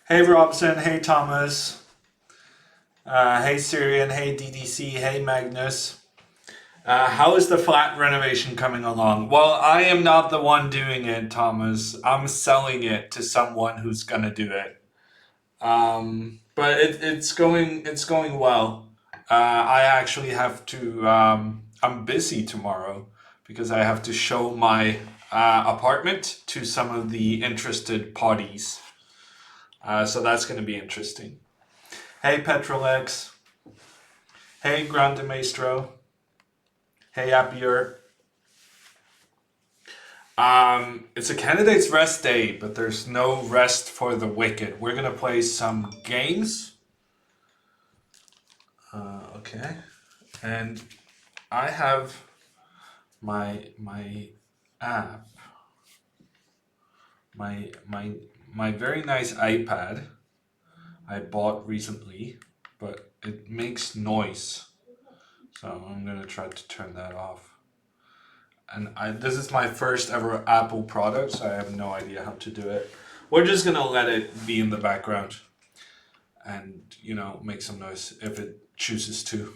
Hey Robson, hey Thomas, hey Syrian, hey DDC, hey Magnus. How is the flat renovation coming along? Well, I am not the one doing it, Thomas. I'm selling it to someone who's gonna do it. But it's going well. I actually have to. I'm busy tomorrow because I have to show my apartment to some of the interested parties. So that's going to be interesting. Hey Petrolex. Hey Grande Maestro. Hey Appier. It's a candidate's rest day, but there's no rest for the wicked. We're gonna play some games. Okay, and I have my app, my very nice iPad I bought recently, but it makes noise, so I'm gonna try to turn that off. And this is my first ever Apple product, so I have no idea how to do it. We're just gonna let it be in the background and, make some noise if it chooses to.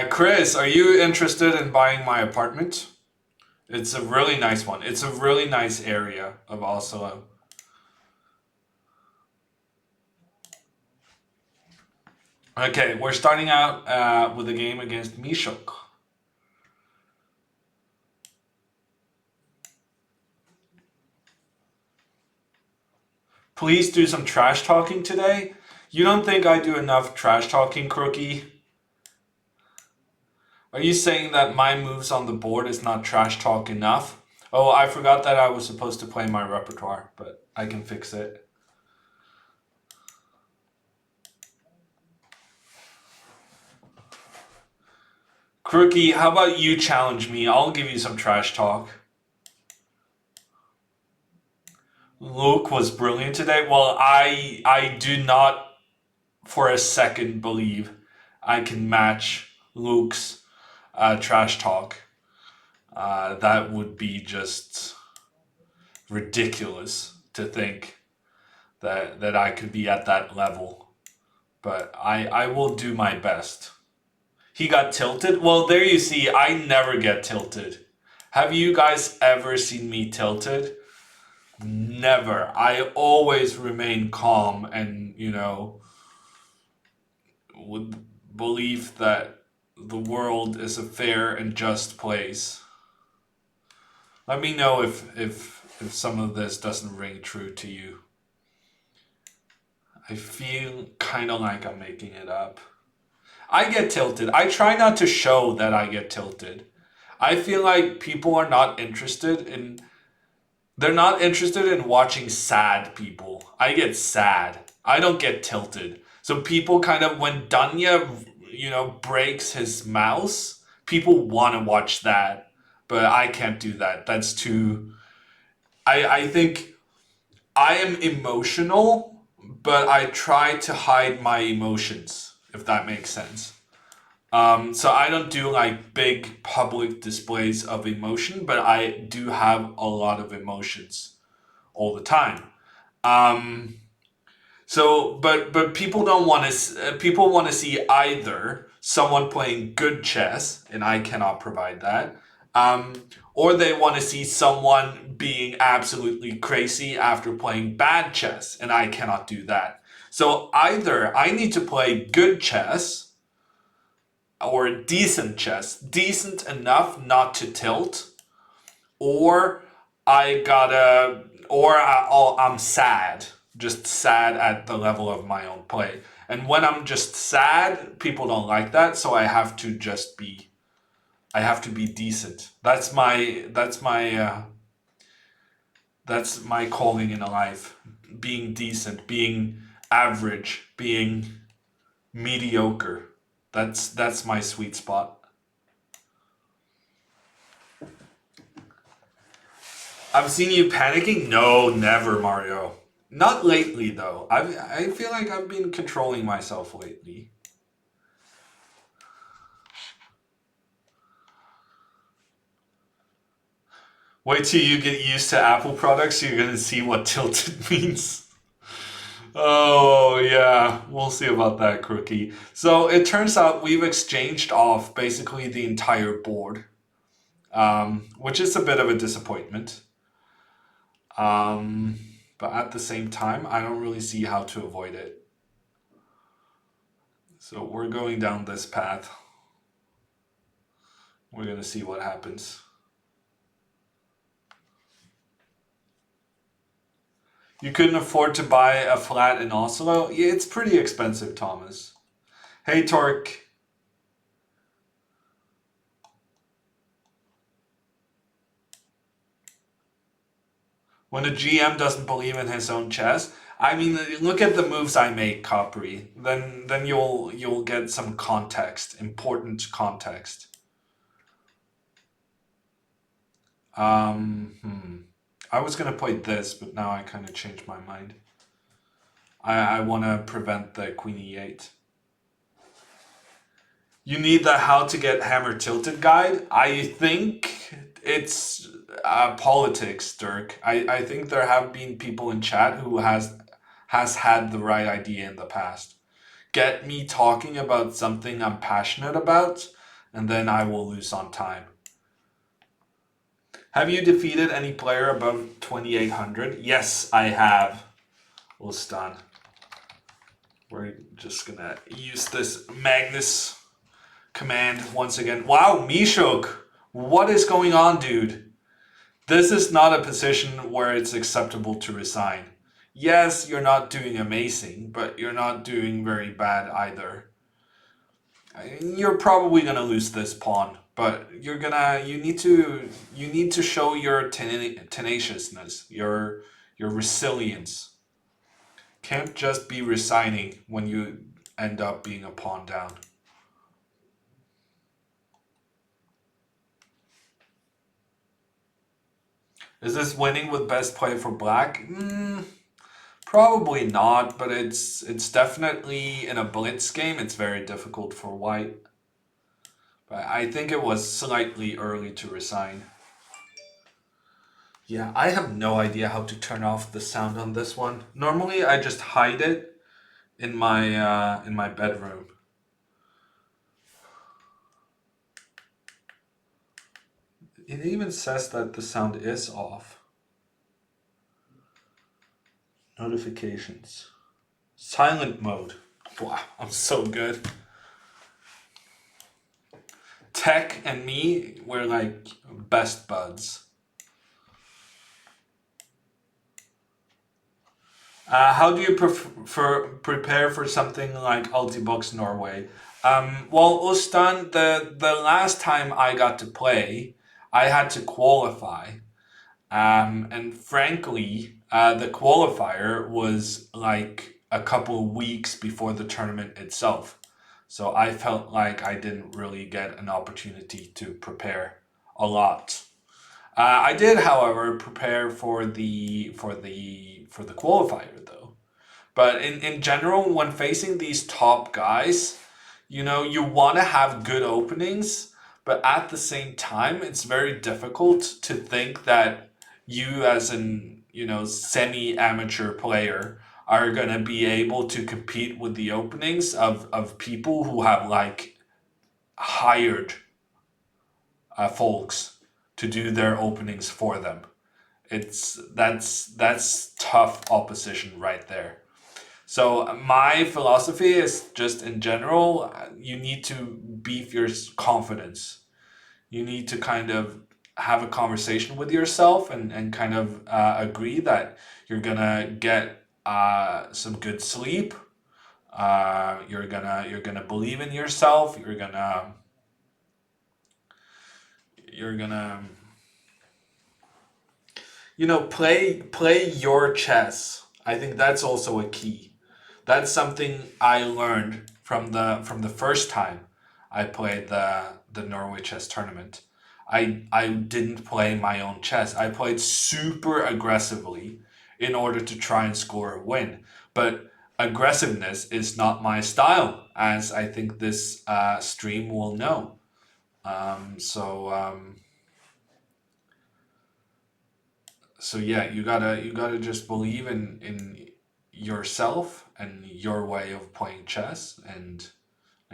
Chris, are you interested in buying my apartment? It's a really nice one. It's a really nice area of Oslo. Okay, we're starting out with a game against Mishok. Please do some trash talking today. You don't think I do enough trash talking, Crookie? Are you saying that my moves on the board is not trash talk enough? Oh, I forgot that I was supposed to play my repertoire, but I can fix it. Crookie, how about you challenge me? I'll give you some trash talk. Luke was brilliant today. Well, I do not for a second believe I can match Luke's trash talk. That would be just ridiculous to think that I could be at that level. But I will do my best. He got tilted? Well, there you see, I never get tilted. Have you guys ever seen me tilted? Never. I always remain calm and, with belief that the world is a fair and just place. Let me know if some of this doesn't ring true to you. I feel kind of like I'm making it up. I get tilted. I try not to show that I get tilted. I feel like people are not interested in they're not interested in watching sad people. I get sad. I don't get tilted. So people kind of when Danya, breaks his mouse, people want to watch that, but I can't do that. That's too I think I am emotional, but I try to hide my emotions, if that makes sense. So I don't do like big public displays of emotion, but I do have a lot of emotions all the time. Um, but people don't want to. People want to see either someone playing good chess, and I cannot provide that, um, or they want to see someone being absolutely crazy after playing bad chess, and I cannot do that. So either I need to play good chess or decent chess, decent enough not to tilt, or I'm sad, just sad at the level of my own play. And when I'm just sad, people don't like that, so I have to be decent. That's my calling in life. Being decent, being average, being mediocre. That's my sweet spot. I've seen you panicking. No, never, Mario. Not lately though. I feel like I've been controlling myself lately. Wait till you get used to Apple products, you're gonna see what tilted means. Oh, yeah, we'll see about that, Crookie. So it turns out we've exchanged off basically the entire board, which is a bit of a disappointment. Um, but at the same time, I don't really see how to avoid it. So we're going down this path. We're gonna see what happens. You couldn't afford to buy a flat in Oslo? Yeah, it's pretty expensive, Thomas. Hey, Torque. When a GM doesn't believe in his own chess, I mean, look at the moves I make, Capri. Then you'll get some context, important context. I was gonna play this, but now I kind of changed my mind. I want to prevent the Queen E8. You need the how to get hammer tilted guide. I think it's politics, Dirk. I think there have been people in chat who has had the right idea in the past. Get me talking about something I'm passionate about, and then I will lose on time. Have you defeated any player above 2800? Yes, I have. Well, stun. We're just gonna use this Magnus command once again. Wow, Mishok! What is going on, dude? This is not a position where it's acceptable to resign. Yes, you're not doing amazing, but you're not doing very bad either. You're probably gonna lose this pawn, but you need to show your tenaciousness, your resilience. Can't just be resigning when you end up being a pawn down. Is this winning with best play for black? Probably not, but it's definitely in a blitz game. It's very difficult for white. But I think it was slightly early to resign. Yeah, I have no idea how to turn off the sound on this one. Normally, I just hide it in my bedroom. It even says that the sound is off. Notifications. Silent mode. Wow, I'm so good. Tech and me, we're like best buds. How do you prepare for something like Altibox Norway? Well, Ustan, the last time I got to play, I had to qualify. And frankly, the qualifier was like a couple of weeks before the tournament itself. So I felt like I didn't really get an opportunity to prepare a lot. I did, however, prepare for the qualifier though. But in general, when facing these top guys, you want to have good openings, but at the same time, it's very difficult to think that you as an, semi-amateur player are going to be able to compete with the openings of people who have like hired folks to do their openings for them. That's tough opposition right there. So my philosophy is just in general, you need to beef your confidence. You need to kind of have a conversation with yourself and kind of agree that you're gonna get some good sleep. You're gonna believe in yourself. You're gonna play your chess. I think that's also a key. That's something I learned from the first time I played the Norway chess tournament. I didn't play my own chess. I played super aggressively in order to try and score a win. But aggressiveness is not my style, as I think this stream will know. So So yeah, you gotta just believe in yourself and your way of playing chess and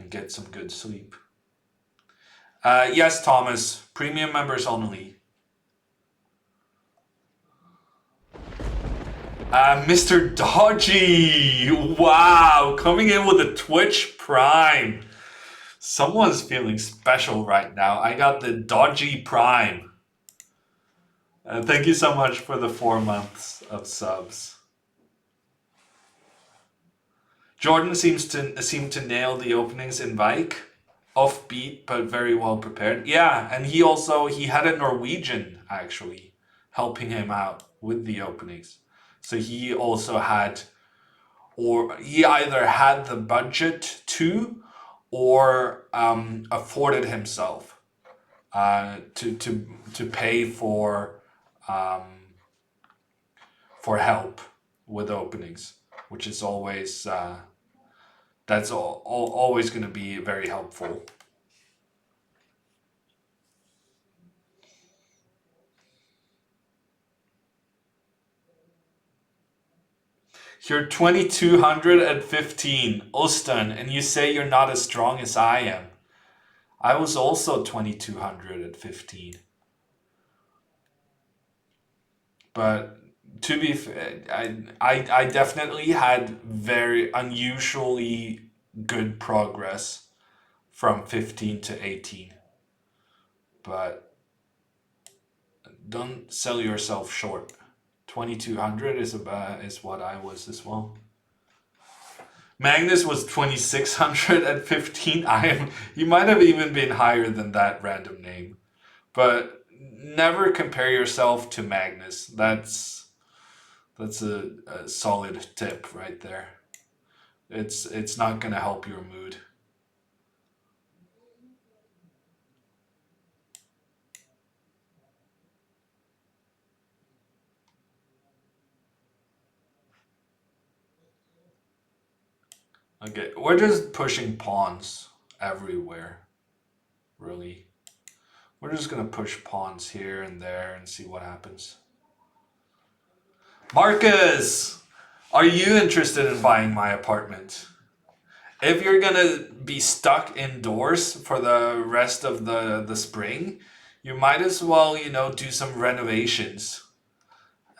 get some good sleep. Yes, Thomas, premium members only. Mr. Dodgy, wow, coming in with a Twitch Prime. Someone's feeling special right now. I got the Dodgy Prime. Thank you so much for the 4 months of subs. Jordan seem to nail the openings in Vike. Offbeat but very well prepared. Yeah, and he had a Norwegian actually helping him out with the openings. So he also had, or he either had the budget to, or afforded himself to pay for help with openings, which is always that's always going to be very helpful. You're 2215, Ustan, and you say you're not as strong as I am. I was also 2215. But to be fair, I definitely had very unusually good progress from 15 to 18. But don't sell yourself short. 2200 is what I was as well. Magnus was 2600 at 15. You might have even been higher than that random name. But never compare yourself to Magnus. That's a solid tip right there. It's not gonna help your mood. Okay, we're just pushing pawns everywhere, really. We're just gonna push pawns here and there and see what happens. Marcus, are you interested in buying my apartment? If you're gonna be stuck indoors for the rest of the spring, you might as well, do some renovations,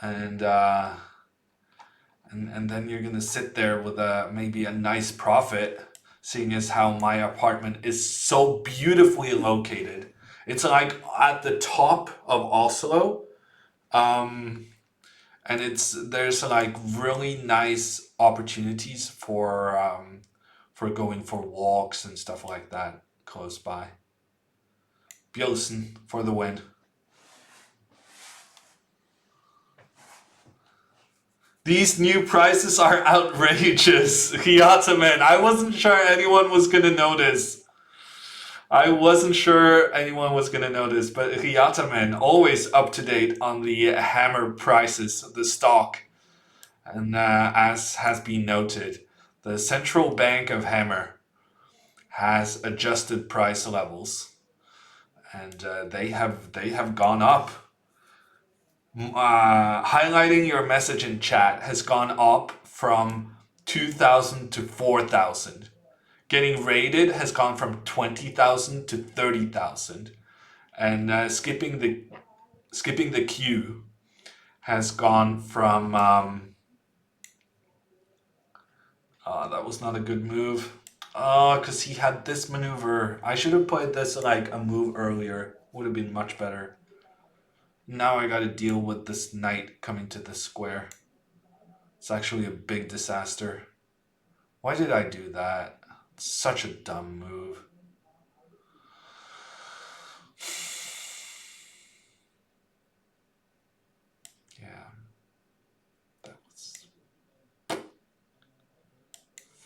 and and then you're gonna sit there with maybe a nice profit, seeing as how my apartment is so beautifully located. It's like at the top of Oslo, um, and there's like really nice opportunities for going for walks and stuff like that close by. Bjølsen for the win. These new prices are outrageous. Hyataman, I wasn't sure anyone was gonna notice. I wasn't sure anyone was gonna notice, but Hyataman always up to date on the hammer prices, the stock. And as has been noted, the central bank of Hammer has adjusted price levels, and they have gone up. Highlighting your message in chat has gone up from 2,000 to 4,000. Getting rated has gone from 20,000 to 30,000, and skipping the queue has gone from that was not a good move. Oh, because he had this maneuver. I should have played this like a move earlier. Would have been much better. Now I gotta deal with this knight coming to the square. It's actually a big disaster. Why did I do that? It's such a dumb move. Yeah. That was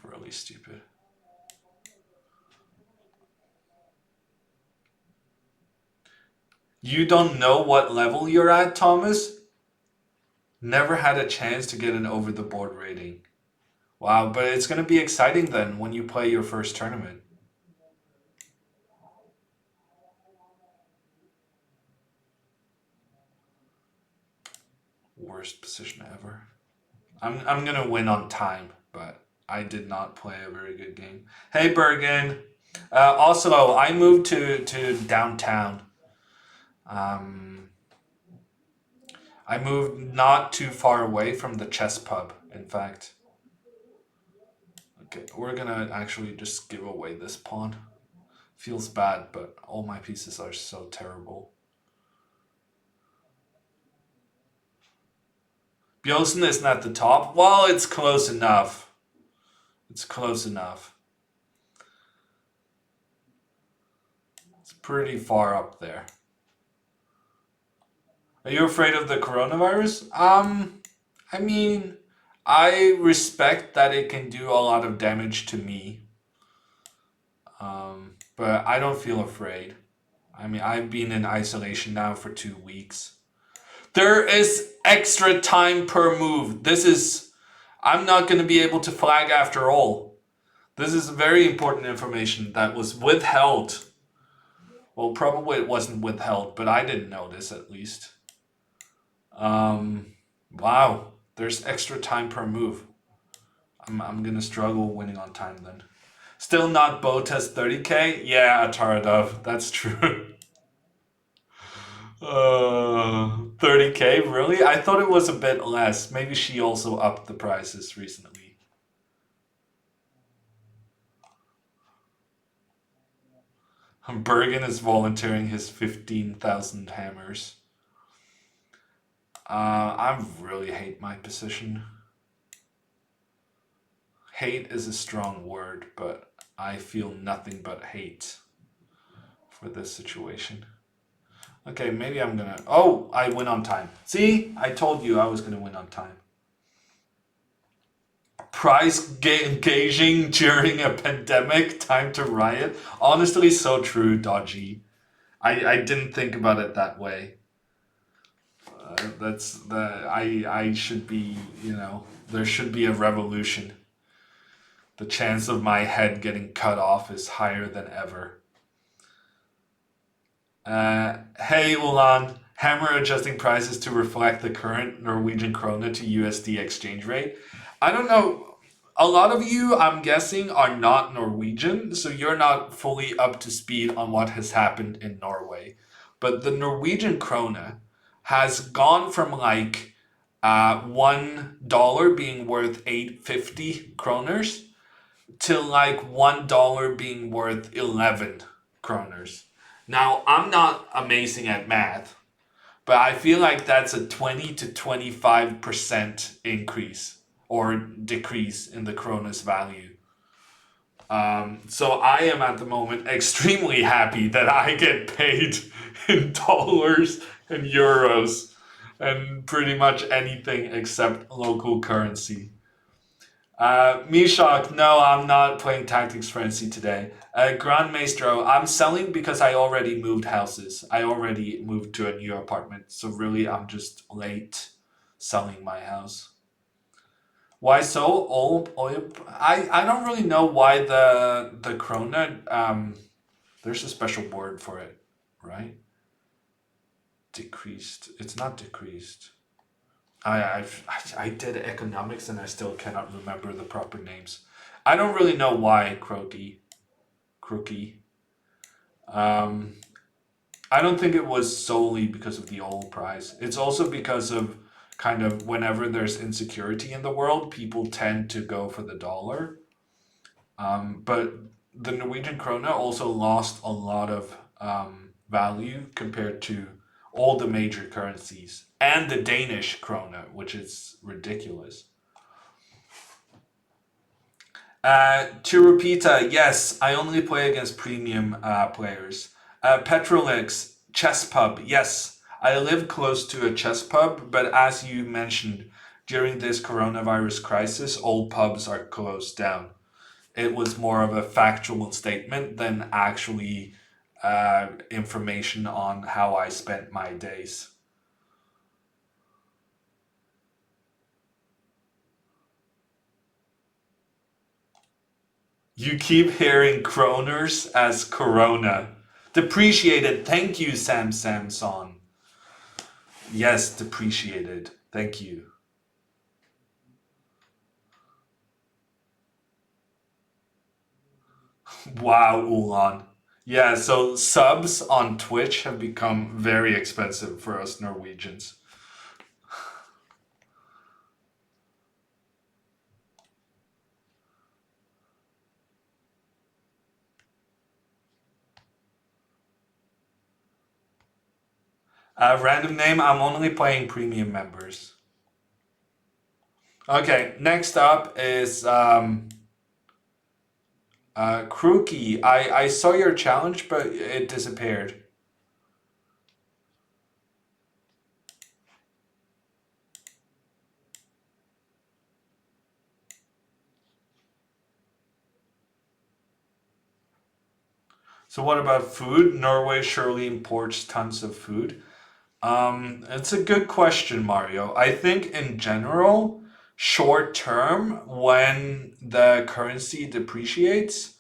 really stupid. You don't know what level you're at, Thomas? Never had a chance to get an over the board rating. Wow, but it's going to be exciting then when you play your first tournament. worst position ever. I'm gonna win on time, but I did not play a very good game. Hey Bergen. Also, I moved to downtown. Um, I moved not too far away from the chess pub, in fact. Okay, we're gonna actually just give away this pawn. Feels bad, but all my pieces are so terrible. Bjorsen isn't at the top. Well, it's close enough. It's close enough. It's pretty far up there. Are you afraid of the coronavirus? I mean, I respect that it can do a lot of damage to me. But I don't feel afraid. I mean, I've been in isolation now for 2 weeks. There is extra time per move. I'm not going to be able to flag after all. This is very important information that was withheld. Well, probably it wasn't withheld, but I didn't know this at least. Wow, there's extra time per move. I'm gonna struggle winning on time then. Still not Botas 30k? Yeah, Ataradov, that's true. 30k, really? I thought it was a bit less. Maybe she also upped the prices recently. Bergen is volunteering his 15,000 hammers. I really hate my position. Hate is a strong word, but I feel nothing but hate for this situation. Okay, maybe I'm gonna... Oh, I win on time. See? I told you I was gonna win on time. Price gauging during a pandemic, time to riot. Honestly, so true, Dodgy. I didn't think about it that way. I should be, there should be a revolution. The chance of my head getting cut off is higher than ever. Hey Ulan, Hammer adjusting prices to reflect the current Norwegian krone to USD exchange rate. I don't know. A lot of you, I'm guessing, are not Norwegian, so you're not fully up to speed on what has happened in Norway. But the Norwegian krone has gone from like $1 being worth 850 kroners to like $1 being worth 11 kroners. Now, I'm not amazing at math, but I feel like that's a 20 to 25% increase or decrease in the kroner's value. So I am at the moment extremely happy that I get paid in dollars and euros and pretty much anything except local currency. Mishak, no, I'm not playing Tactics Frenzy today. Grand Maestro, I'm selling because I already moved houses. I already moved to a new apartment, so really I'm just late selling my house. Why so? I don't really know why the krona, there's a special word for it, right? Decreased. It's not decreased. I did economics and I still cannot remember the proper names. I don't really know why Crookie. I don't think it was solely because of the oil price. It's also because of kind of whenever there's insecurity in the world, people tend to go for the dollar. But the Norwegian krona also lost a lot of value compared to all the major currencies and the Danish krona, which is ridiculous. Chirupita, yes, I only play against premium players. Petrolix, chess pub, yes, I live close to a chess pub, but as you mentioned, during this coronavirus crisis, all pubs are closed down. It was more of a factual statement than actually information on how I spent my days. You keep hearing kroners as corona. Depreciated. Thank you, Sam Samson. Yes, depreciated. Thank you. Wow, Ulan. Yeah, so subs on Twitch have become very expensive for us Norwegians. Random name, I'm only playing premium members. Okay, next up is Krookie. I saw your challenge, but it disappeared. So what about food? Norway surely imports tons of food. It's a good question, Mario. I think in general, short term, when the currency depreciates,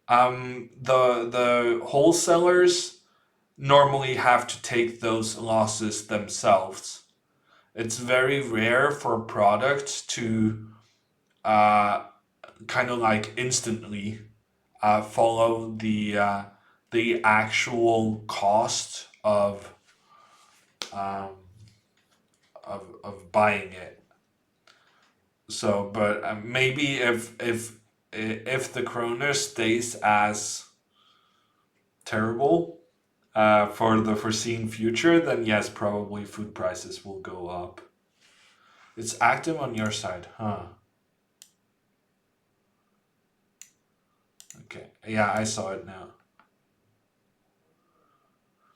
the wholesalers normally have to take those losses themselves. It's very rare for a product to uh, kind of like instantly follow the actual cost um, of buying it. So, but maybe if the kroner stays as terrible for the foreseen future, then yes, probably food prices will go up. It's active on your side, huh? Okay, yeah, I saw it now.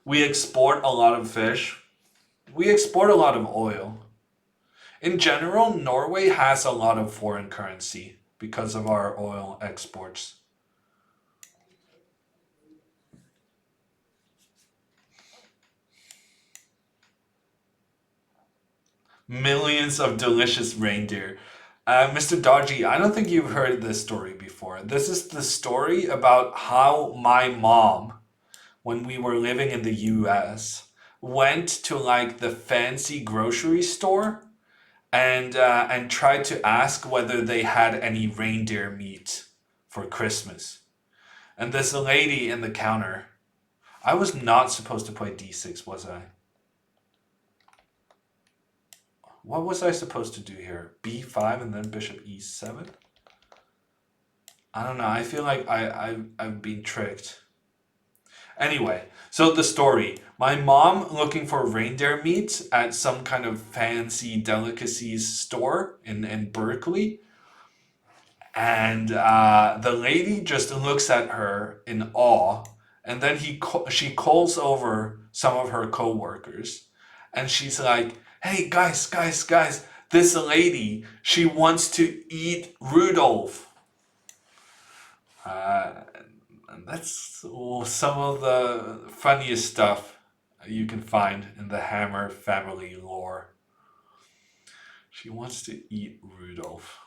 We export a lot of fish. We export a lot of oil. In general, Norway has a lot of foreign currency because of our oil exports. Millions of delicious reindeer. Mr. Dodgy, I don't think you've heard this story before. This is the story about how my mom, when we were living in the US, went to like the fancy grocery store and tried to ask whether they had any reindeer meat for Christmas. And this lady in the counter, I was not supposed to play D6, was I? What was I supposed to do here? B5 and then bishop E7? I don't know. I feel like I've been tricked. Anyway, so the story. My mom looking for reindeer meat at some kind of fancy delicacies store in Berkeley. And the lady just looks at her in awe. And then she calls over some of her coworkers. And she's like, hey, guys, this lady, she wants to eat Rudolph. Uh, and that's some of the funniest stuff you can find in the Hammer family lore. She wants to eat Rudolph.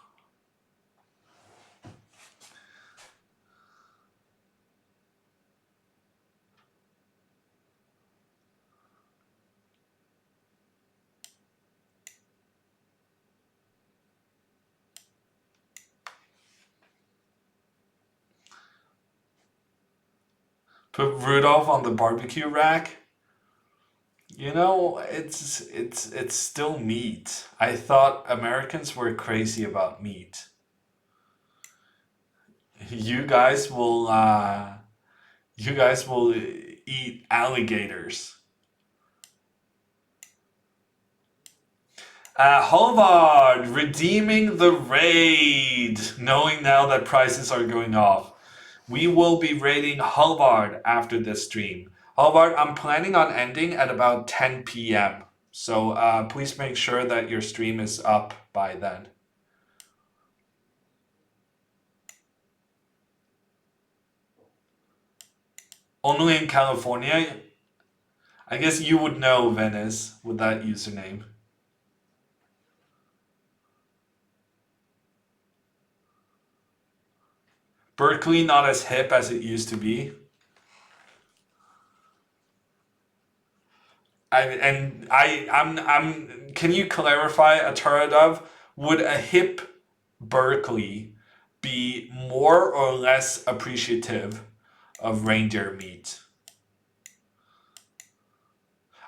Put Rudolph on the barbecue rack. You know, it's still meat. I thought Americans were crazy about meat. You guys will you guys will eat alligators. Holvard redeeming the raid, knowing now that prices are going off. We will be raiding Halvard after this stream. Halvard, I'm planning on ending at about 10 p.m. So please make sure that your stream is up by then. Only in California? I guess you would know Venice with that username. Berkeley not as hip as it used to be. I'm. Can you clarify a turret dove? Would a hip Berkeley be more or less appreciative of reindeer meat?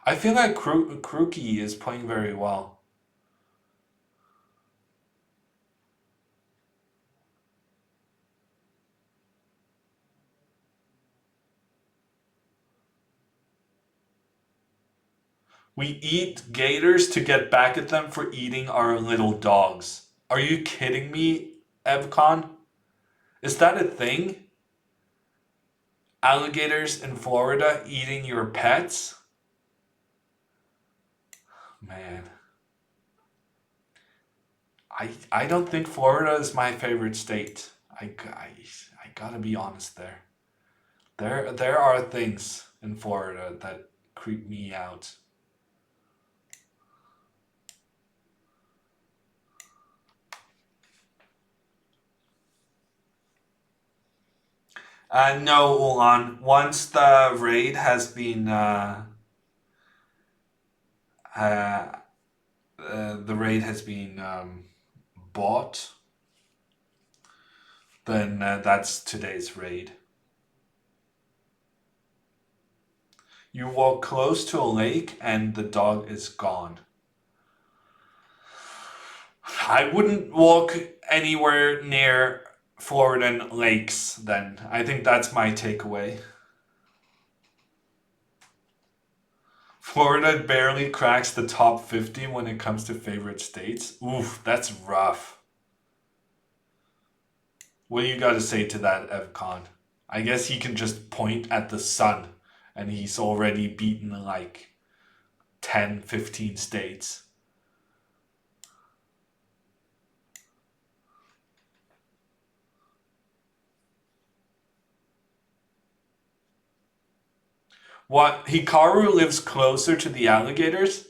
I feel like Krookie is playing very well. We eat gators to get back at them for eating our little dogs. Are you kidding me, Evcon? Is that a thing? Alligators in Florida eating your pets? Man, I don't think Florida is my favorite state. I gotta be honest there. There are things in Florida that creep me out. No, Ulan. Once the raid has been uh, the raid has been bought, then that's today's raid. You walk close to a lake and the dog is gone. I wouldn't walk anywhere near Floridan lakes then. I think that's my takeaway. Florida barely cracks the top 50 when it comes to favorite states. Oof, that's rough. What do you got to say to that, Evcon? I guess he can just point at the sun and he's already beaten like 10, 15 states. What? Hikaru lives closer to the alligators?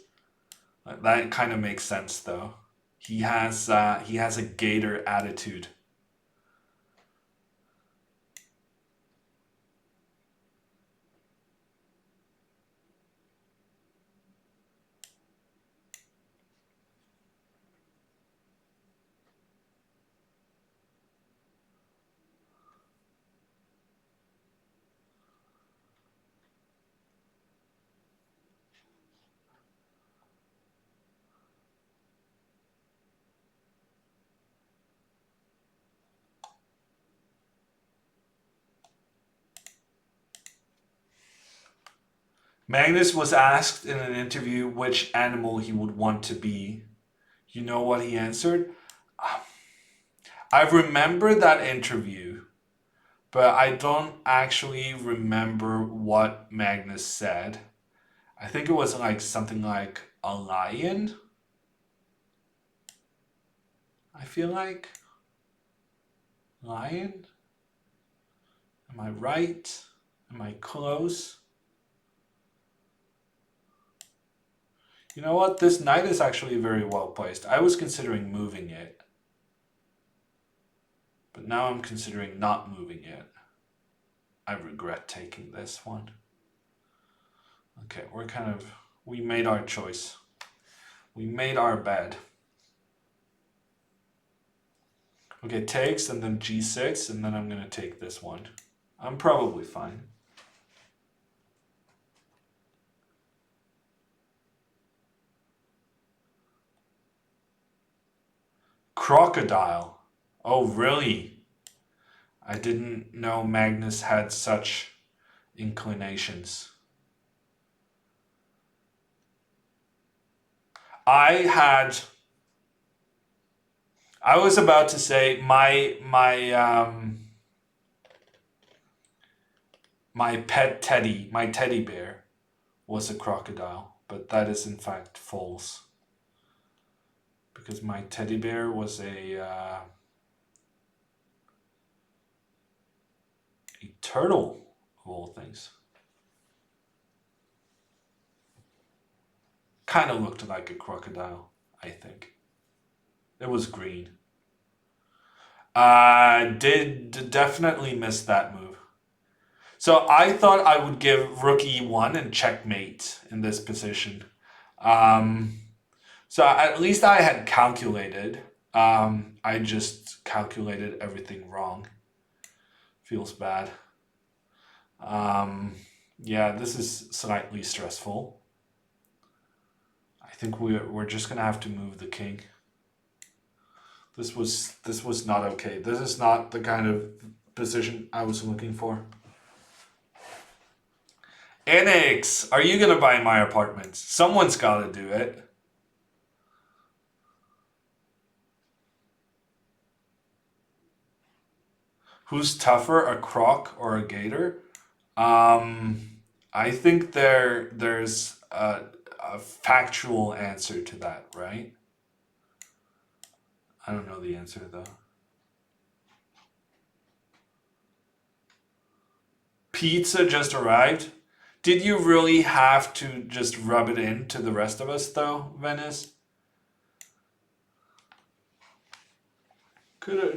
That kind of makes sense though. He has a gator attitude. Magnus was asked in an interview which animal he would want to be. You know what he answered? I remember that interview, but I don't actually remember what Magnus said. I think it was like something like a lion. I feel like lion. Am I right? Am I close? You know what? This knight is actually very well placed. I was considering moving it, but now I'm considering not moving it. I regret taking this one. Okay, we made our choice. We made our bed. Okay, takes and then g6, and then I'm going to take this one. I'm probably fine. Crocodile. Oh, really? I didn't know Magnus had such inclinations. I was about to say my pet teddy, my teddy bear was a crocodile, but that is in fact false. Because my teddy bear was a turtle, of all things. Kind of looked like a crocodile, I think. It was green. Did definitely miss that move. So I thought I would give rook e1 and checkmate in this position. Um, so at least I had calculated. I just calculated everything wrong. Feels bad. Um, yeah, this is slightly stressful. I think we're just gonna have to move the king. This was not okay. This is not the kind of position I was looking for. Annex, are you gonna buy my apartment? Someone's gotta do it. Who's tougher, a croc or a gator? I think there's a factual answer to that, right? I don't know the answer though. Pizza just arrived. Did you really have to just rub it in to the rest of us though, Venice?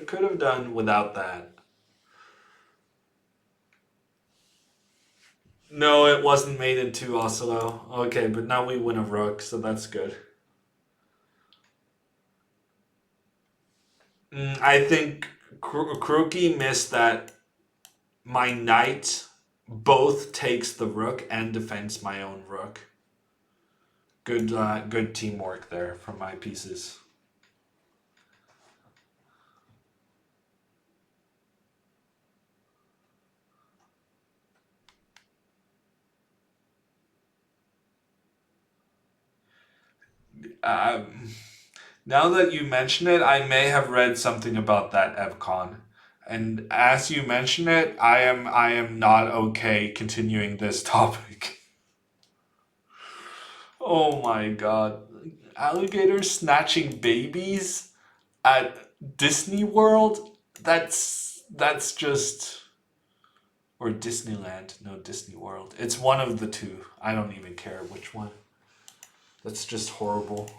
Could have done without that. No, it wasn't made into Oslo. Okay, but now we win a rook, so that's good. I think Krookie missed that my knight both takes the rook and defends my own rook. Good teamwork there from my pieces. Um, Now that you mention it, I may have read something about that EvCon. And as you mention it, I am not okay continuing this topic. Oh my god. Alligators snatching babies at Disney World? That's just, or Disneyland, no Disney World. It's one of the two. I don't even care which one. That's just horrible.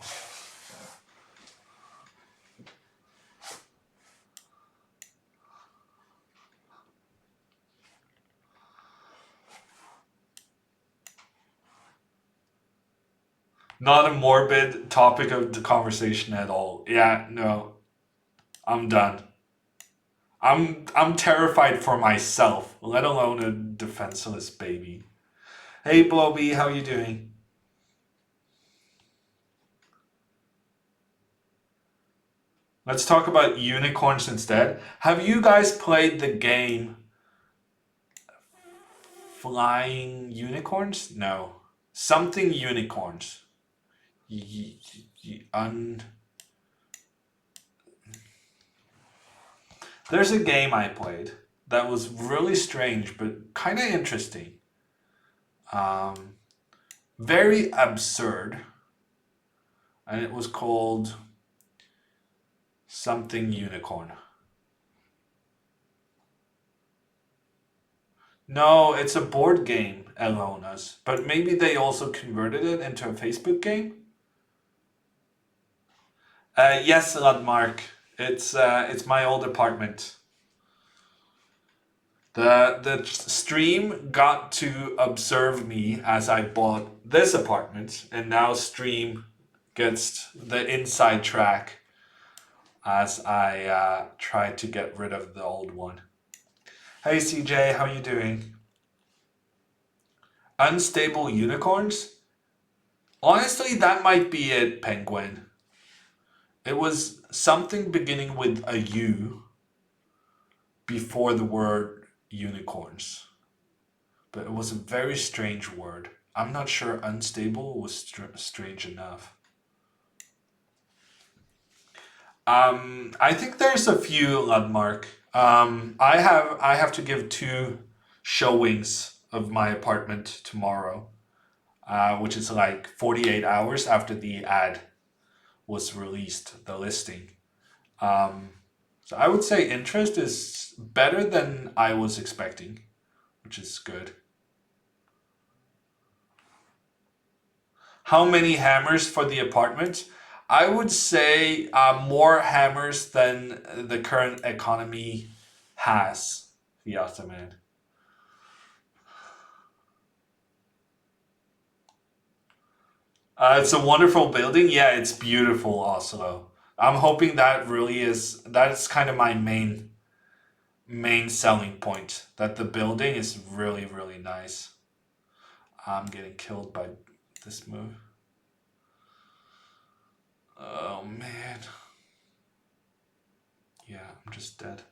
Not a morbid topic of the conversation at all. Yeah, no. I'm done. I'm terrified for myself, let alone a defenseless baby. Hey Bobby, how you doing? Let's talk about unicorns instead. Have you guys played the game Flying Unicorns? No. Something unicorns. Y- y- un There's a game I played that was really strange but kind of interesting. Um, Very absurd, and it was called something unicorn. No, it's a board game, Elona's, but maybe they also converted it into a Facebook game. Yes, Ludmark. It's my old apartment. The stream got to observe me as I bought this apartment, and now stream gets the inside track as I try to get rid of the old one. Hey CJ, how you doing? Unstable unicorns? Honestly, that might be it, Penguin. It was something beginning with a U before the word unicorns. But it was a very strange word. I'm not sure unstable was strange enough. I think there's a few, Ludmark. I have to give two showings of my apartment tomorrow, which is like 48 hours after the ad was released, the listing. Um, so I would say interest is better than I was expecting, which is good. How many hammers for the apartment? I would say more hammers than the current economy has, Fiata man. It's a wonderful building. Yeah, it's beautiful, Oslo. I'm hoping that really is that's kind of my main selling point. That the building is really really nice. I'm getting killed by this move. Oh man. Yeah, I'm just dead.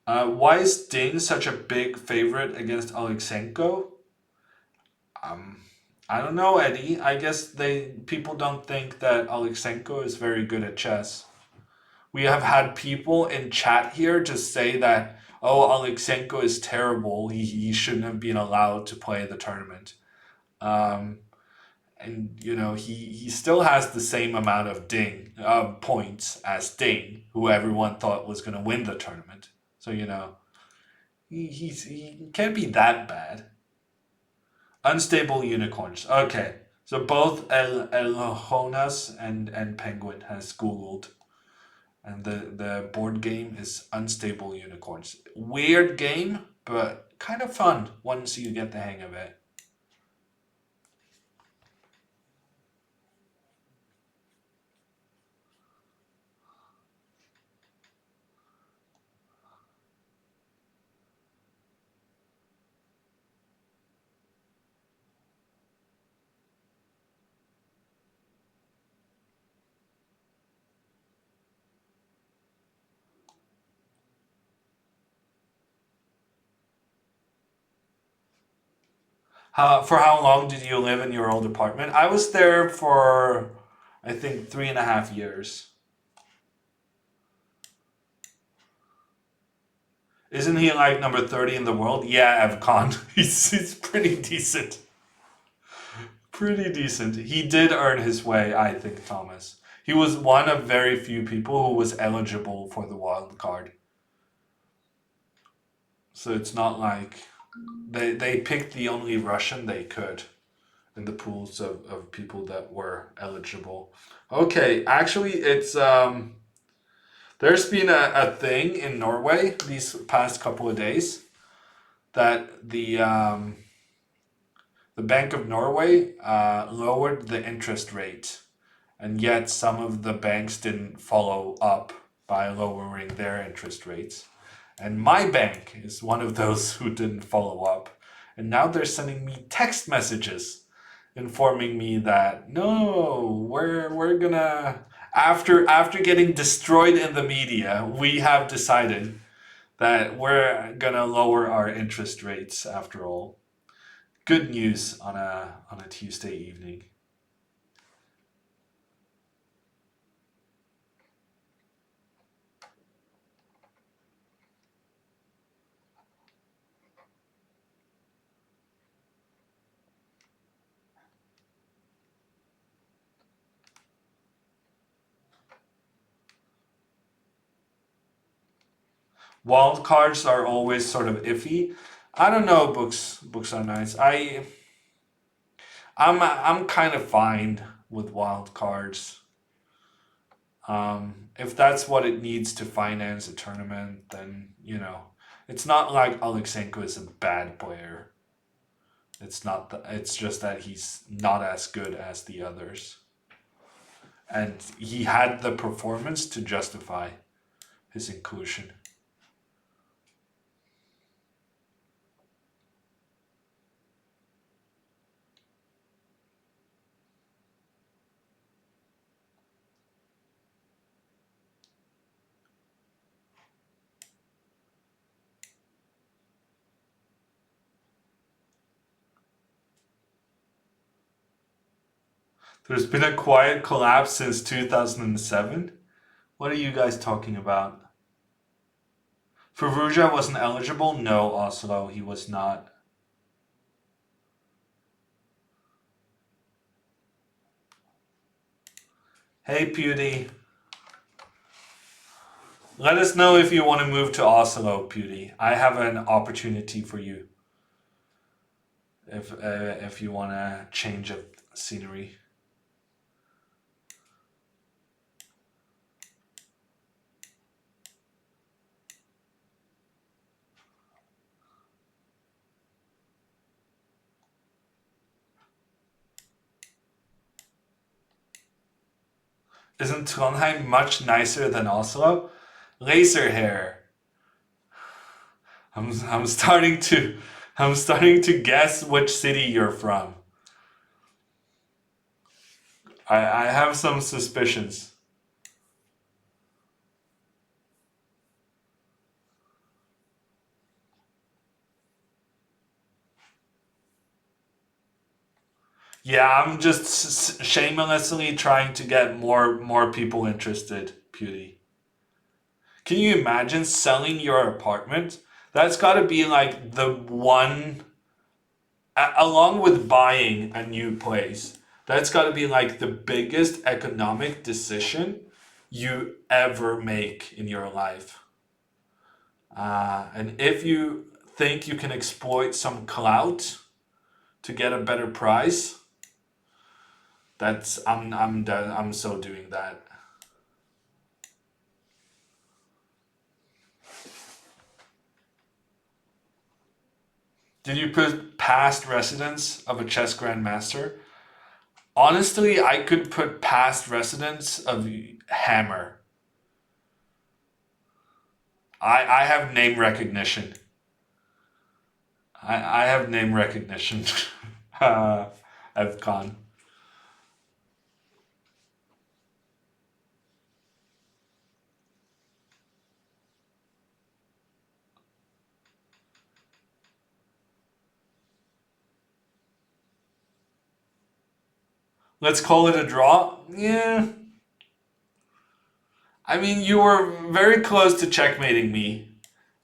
Why is Ding such a big favorite against Alexenko? Um, I don't know, Eddie. I guess they people don't think that Alexenko is very good at chess. We have had people in chat here just say that, oh, Alexenko is terrible. He shouldn't have been allowed to play the tournament. Um, and he still has the same amount of points as Ding, who everyone thought was going to win the tournament. So he can't be that bad. Unstable unicorns. Okay, so both El Jonas and Penguin has Googled, and the board game is Unstable Unicorns. Weird game, but kind of fun once you get the hang of it. For how long did you live in your old apartment? I was there for, I think, 3.5 years. Isn't he like number 30 in the world? Yeah, Evcon. He's pretty decent. Pretty decent. He did earn his way, I think, Thomas. He was one of very few people who was eligible for the wild card. So it's not like they picked the only Russian they could in the pools of people that were eligible. Okay, actually it's there's been a thing in Norway these past couple of days that the Bank of Norway lowered the interest rate, and yet some of the banks didn't follow up by lowering their interest rates. And my bank is one of those who didn't follow up. And now they're sending me text messages informing me that no, we're gonna after getting destroyed in the media, we have decided that we're gonna lower our interest rates after all. Good news on a Tuesday evening. Wild cards are always sort of iffy. I don't know. Books are nice. I'm kind of fine with wild cards. If that's what it needs to finance a tournament, then it's not like Alexenko is a bad player. It's not. It's just that he's not as good as the others, and he had the performance to justify his inclusion. There's been a quiet collapse since 2007. What are you guys talking about? Faruja wasn't eligible? No, Oslo, he was not. Hey, Pewdie. Let us know if you want to move to Oslo, Pewdie. I have an opportunity for you. If you want a change of scenery. Isn't Trondheim much nicer than Oslo? Laser hair. I'm starting to guess which city you're from. I have some suspicions. Yeah, I'm just shamelessly trying to get more people interested, Beauty. Can you imagine selling your apartment? That's got to be like the one, along with buying a new place, that's got to be like the biggest economic decision you ever make in your life. And if you think you can exploit some clout to get a better price, I'm done. I'm so doing that. Did you put past residence of a chess grandmaster? Honestly, I could put past residence of Hammer. I have name recognition. I have name recognition. I've gone. Let's call it a draw. Yeah. I mean, you were very close to checkmating me.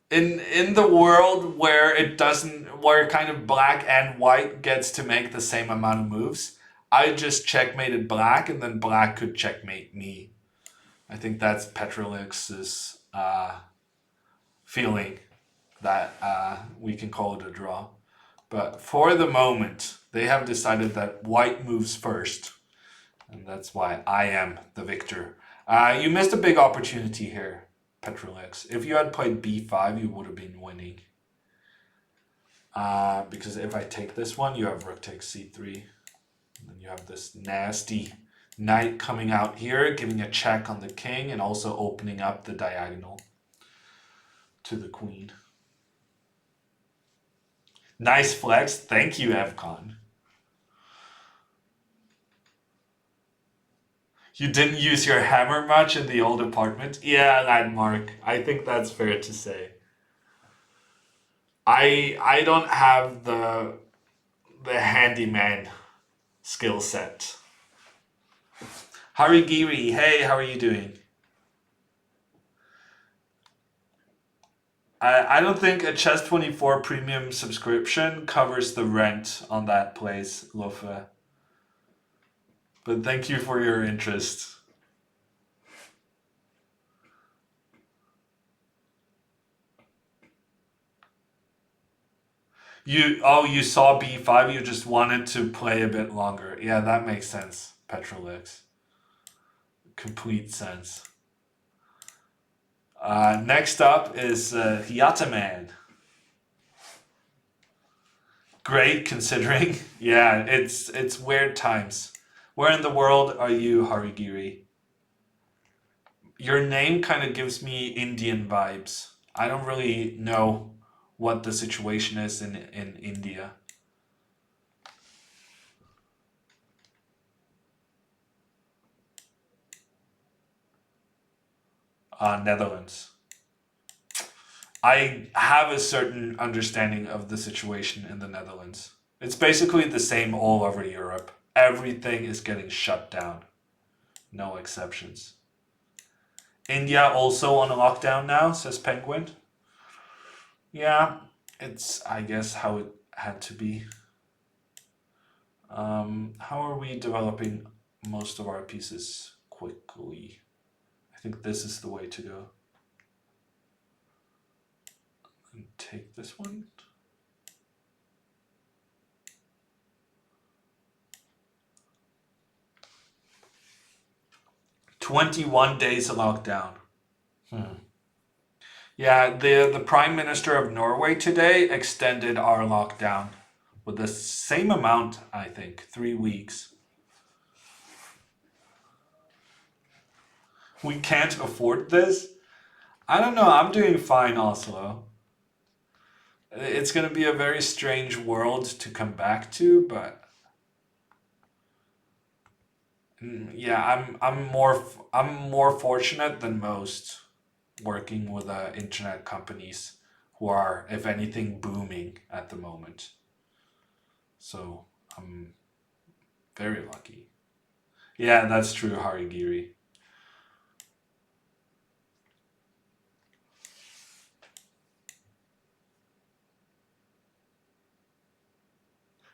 In the world where it doesn't, where kind of black and white gets to make the same amount of moves, I just checkmated black, and then black could checkmate me. I think that's Petrolix's feeling that we can call it a draw. But for the moment, they have decided that white moves first, and that's why I am the victor. You missed a big opportunity here, Petrolix. If you had played b5, you would have been winning. Because if I take this one, you have rook takes c3. And then you have this nasty knight coming out here, giving a check on the king, and also opening up the diagonal to the queen. Nice flex. Thank you, Evcon. You didn't use your hammer much in the old apartment? Yeah, landmark. I think that's fair to say. I don't have the handyman skill set. Harigiri, hey, how are you doing? I don't think a Chess24 premium subscription covers the rent on that place, Lofa. But thank you for your interest. You saw b5, you just wanted to play a bit longer. Yeah, that makes sense, Petrolix. Complete sense. Next up is Yataman. Great considering. Yeah, it's weird times. Where in the world are you, Harigiri? Your name kind of gives me Indian vibes. I don't really know what the situation is in India. Netherlands. I have a certain understanding of the situation in the Netherlands. It's basically the same all over Europe. Everything is getting shut down. No exceptions. India also on a lockdown now, says Penguin. Yeah, it's, I guess, how it had to be. How are we developing most of our pieces quickly? I think this is the way to go. And take this one. "21 days of lockdown." Yeah, the Prime Minister of Norway today extended our lockdown with the same amount, I think, 3 weeks. We can't afford this. I don't know. I'm doing fine, Oslo. It's gonna be a very strange world to come back to, but yeah, I'm more fortunate than most working with internet companies who are, if anything, booming at the moment. So I'm very lucky. Yeah, that's true, Harigiri.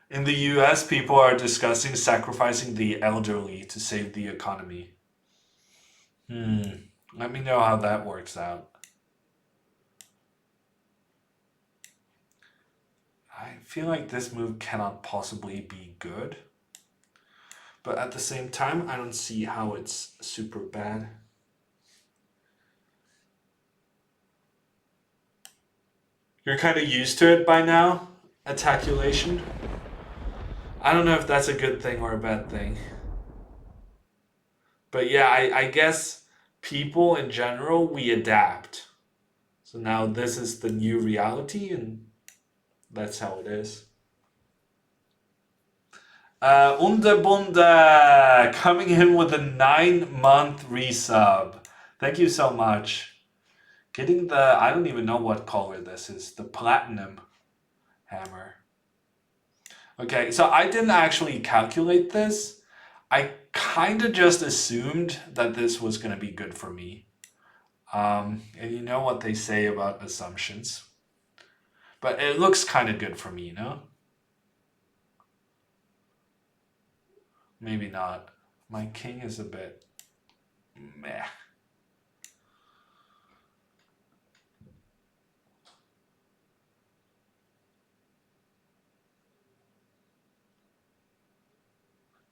In the US, people are discussing sacrificing the elderly to save the economy. Hmm. Let me know how that works out. I feel like this move cannot possibly be good, but at the same time, I don't see how it's super bad. You're kind of used to it by now, attaculation. I don't know if that's a good thing or a bad thing. But yeah, I guess people in general, we adapt. So now this is the new reality, and that's how it is. Underbunda coming in with a 9-month resub. Thank you so much. Getting the, I don't even know what color this is, the platinum hammer. Okay, so I didn't actually calculate this. I kind of just assumed that this was going to be good for me. And you know what they say about assumptions. But it looks kind of good for me, you know? Maybe not. My king is a bit meh.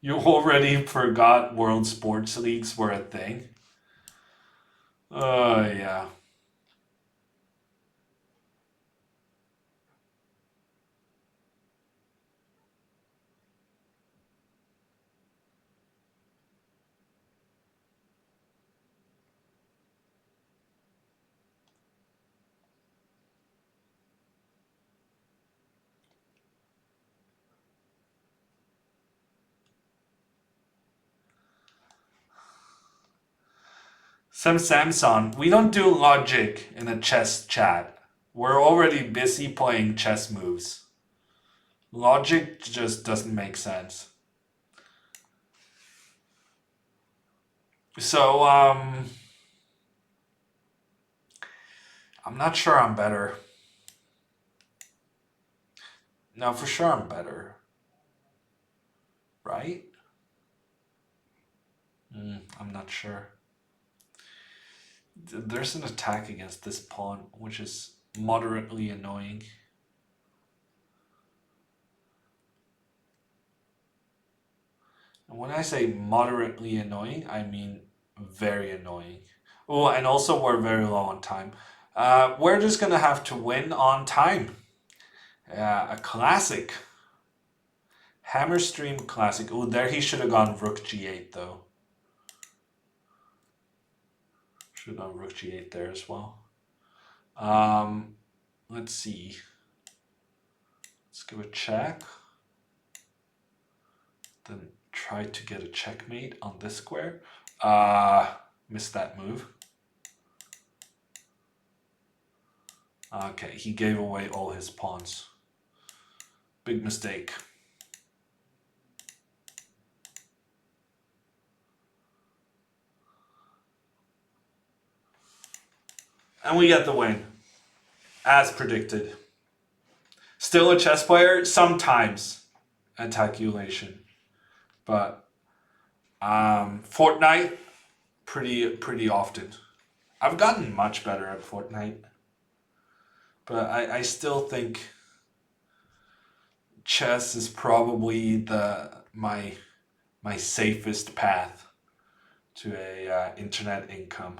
You already forgot World Sports Leagues were a thing? Oh, yeah. Samson, we don't do logic in a chess chat. We're already busy playing chess moves. Logic just doesn't make sense. So, I'm not sure I'm better. No, for sure I'm better. Right? I'm not sure. There's an attack against this pawn, which is moderately annoying. And when I say moderately annoying, I mean very annoying. Oh, and also we're very low on time. We're just gonna have to win on time. A classic. Hammerstream classic. Oh, there he should have gone rook g8 though. Should have gone rook g8 there as well. Let's see. Let's give a check. Then try to get a checkmate on this square. Missed that move. Okay, he gave away all his pawns. Big mistake. And we get the win, as predicted. Still a chess player? Sometimes. Attaculation. But Fortnite, pretty often. I've gotten much better at Fortnite. But I still think chess is probably my safest path to a internet income.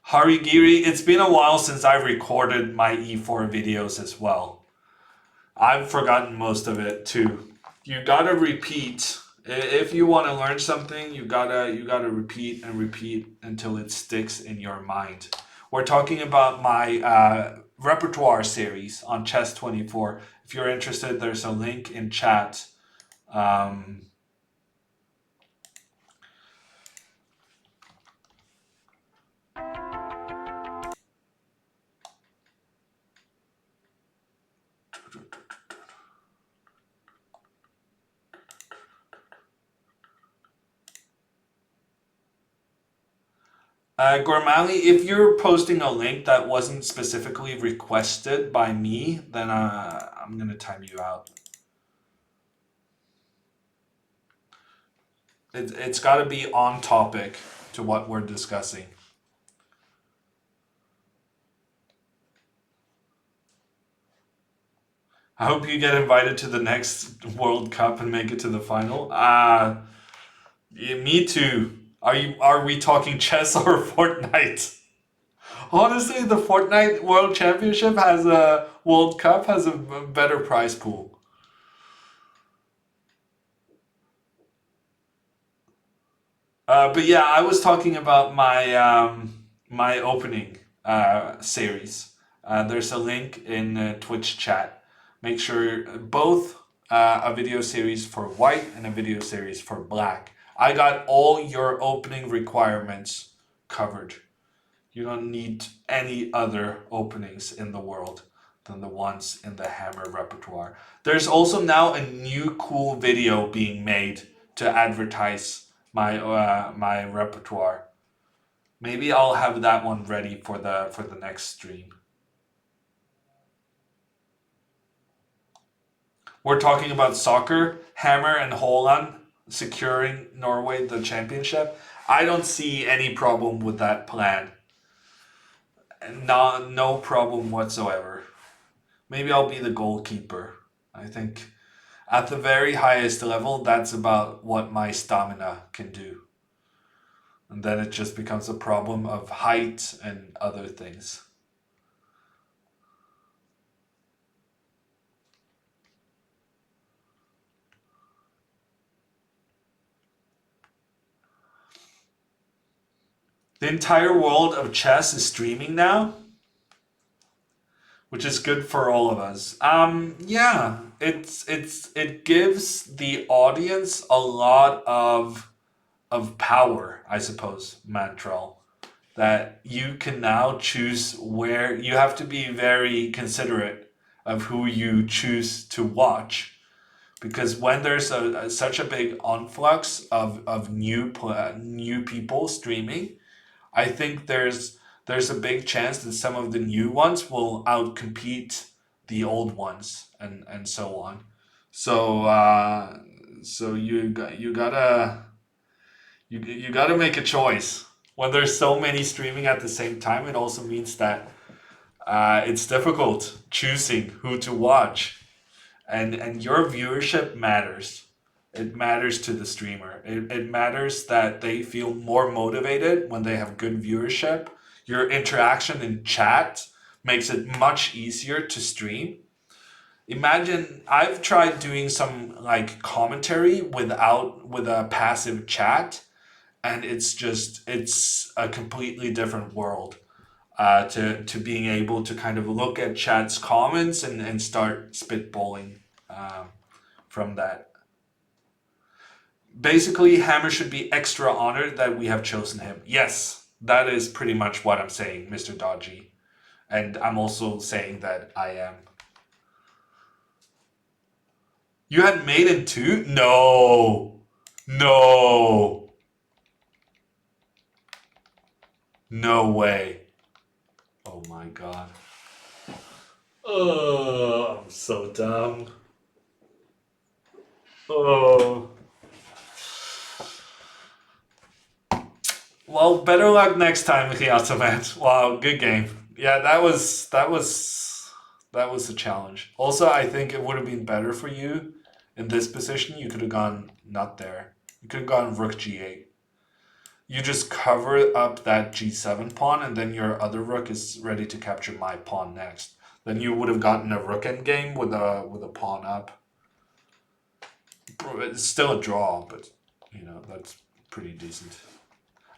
Harigiri, it's been a while since I recorded my E4 videos as well. I've forgotten most of it too. You gotta repeat If you want to learn something, you gotta repeat and repeat until it sticks in your mind. We're talking about my repertoire series on Chess 24. If you're interested, there's a link in chat. Um, Gormali, if you're posting a link that wasn't specifically requested by me, then I'm gonna time you out. It's got to be on topic to what we're discussing. I hope you get invited to the next World Cup and make it to the final. Yeah, me too. Are we talking chess or Fortnite? Honestly, the Fortnite World Championship has a World Cup has a better prize pool. But yeah, I was talking about my opening series. There's a link in Twitch chat. Make sure both a video series for white and a video series for black. I got all your opening requirements covered. You don't need any other openings in the world than the ones in the Hammer repertoire. There's also now a new cool video being made to advertise my repertoire. Maybe I'll have that one ready for the next stream. We're talking about soccer, Hammer and Holland securing Norway the championship. I don't see any problem with that plan. No problem whatsoever. Maybe I'll be the goalkeeper. I think at the very highest level, that's about what my stamina can do. And then it just becomes a problem of height and other things. The entire world of chess is streaming now, which is good for all of us. Yeah, it gives the audience a lot of power, I suppose, Mantrell. That you can now choose where you have to be very considerate of who you choose to watch, because when there's such a big influx of new people streaming, I think there's a big chance that some of the new ones will outcompete the old ones and so on. So you gotta make a choice. When there's so many streaming at the same time, it also means that it's difficult choosing who to watch, and your viewership matters. It matters to the streamer. It matters that they feel more motivated when they have good viewership. Your interaction in chat makes it much easier to stream. Imagine I've tried doing some like commentary with a passive chat, and it's a completely different world to being able to kind of look at chat's comments and start spitballing from that. Basically, Hammer should be extra honored that we have chosen him. Yes, that is pretty much what I'm saying, Mr. Dodgy. And I'm also saying that I am. You had Maiden too? No. No. No way. Oh my god. Oh, I'm so dumb. Oh. Well, better luck next time, Hiatomat. Wow, good game. Yeah, that was a challenge. Also, I think it would have been better for you in this position. You could have gone not there. You could have gone rook g8. You just cover up that g7 pawn, and then your other rook is ready to capture my pawn next. Then you would have gotten a rook endgame with a pawn up. it's still a draw, but that's pretty decent.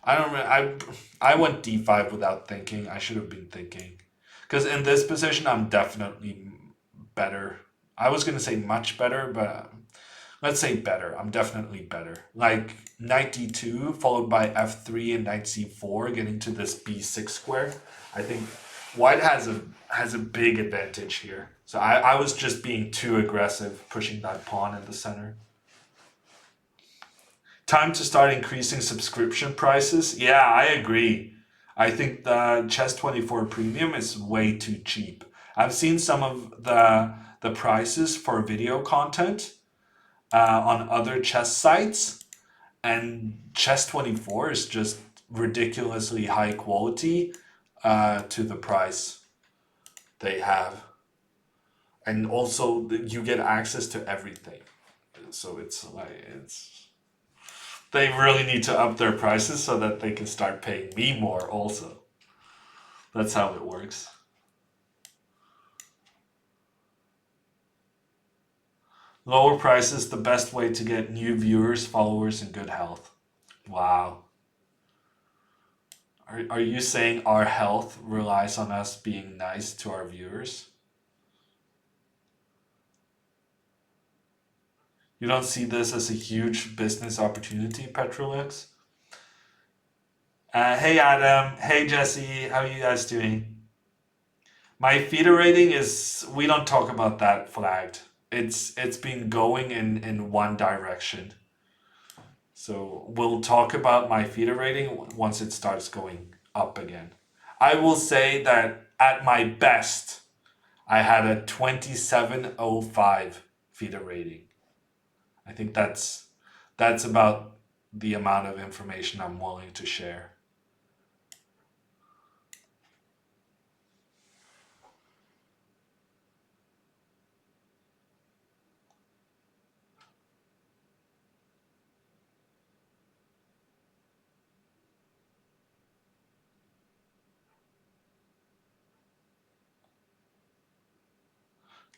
I don't. I went d5 without thinking. I should have been thinking, because in this position I'm definitely better. I was gonna say much better, but let's say better. I'm definitely better. Like knight d2 followed by f3 and knight c4, getting to this b6 square. I think white has a big advantage here. So I was just being too aggressive, pushing that pawn in the center. Time to start increasing subscription prices. Yeah, I agree. I think the Chess 24 Premium is way too cheap. I've seen some of the prices for video content on other chess sites, and Chess 24 is just ridiculously high quality to the price they have. And also, you get access to everything. So they really need to up their prices so that they can start paying me more also. That's how it works. Lower prices, the best way to get new viewers, followers, and good health. Wow. Are you saying our health relies on us being nice to our viewers? You don't see this as a huge business opportunity, Petrolix? Hey Adam, hey Jesse, how are you guys doing? My feeder rating is, we don't talk about that flagged. It's been going in one direction. So we'll talk about my feeder rating once it starts going up again. I will say that at my best, I had a 2705 feeder rating. I think that's about the amount of information I'm willing to share.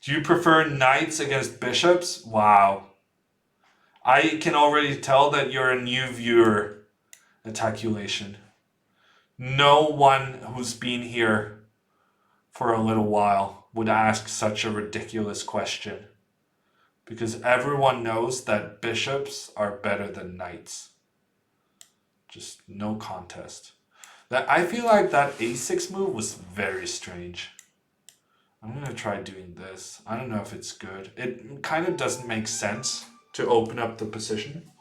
Do you prefer knights against bishops? Wow. I can already tell that you're a new viewer, Attaculation. No one who's been here for a little while would ask such a ridiculous question. Because everyone knows that bishops are better than knights. Just no contest. That I feel like that a6 move was very strange. I'm gonna try doing this. I don't know if it's good. It kind of doesn't make sense to open up the position.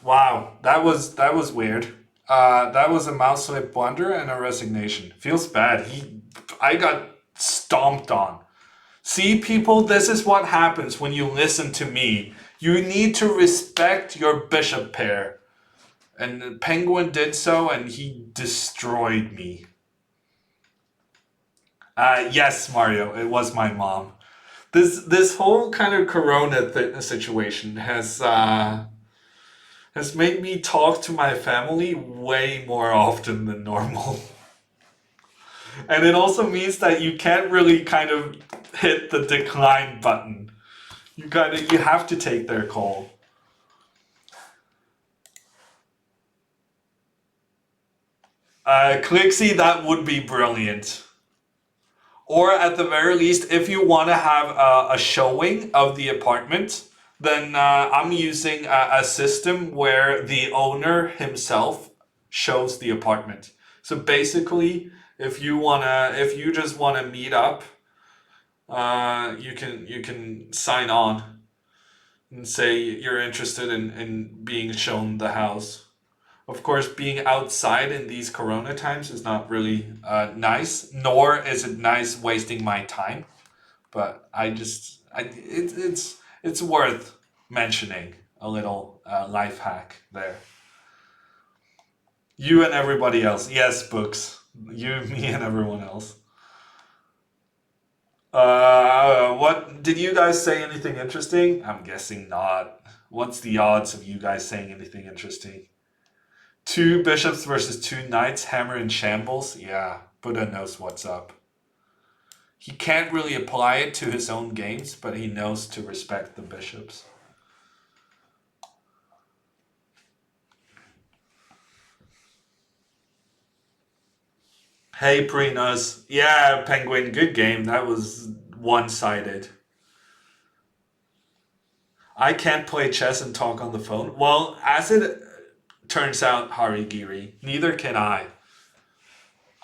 Wow, that was weird. That was a mouse slip blunder and a resignation. Feels bad. I got stomped on. See, people, this is what happens when you listen to me. You need to respect your bishop pair. And Penguin did so, and he destroyed me. Yes, Mario, it was my mom. This whole kind of Corona situation has made me talk to my family way more often than normal. And it also means that you can't really kind of hit the decline button. You have to take their call. Clixie, that would be brilliant. Or at the very least, if you want to have a showing of the apartment, then I'm using a system where the owner himself shows the apartment. So basically, if you just wanna meet up, you can sign on and say you're interested in being shown the house. Of course, being outside in these Corona times is not really nice, nor is it nice wasting my time. But it's worth mentioning a little life hack there. You and everybody else, yes, books. You, me, and everyone else. What did you guys say? Anything interesting? I'm guessing not. What's the odds of you guys saying anything interesting? Two bishops versus two knights, hammer in shambles. Yeah, Buddha knows what's up. He can't really apply it to his own games, but he knows to respect the bishops. Hey, Prinos. Yeah, Penguin, good game. That was one-sided. I can't play chess and talk on the phone. Well, as it turns out, Harigiri, neither can I.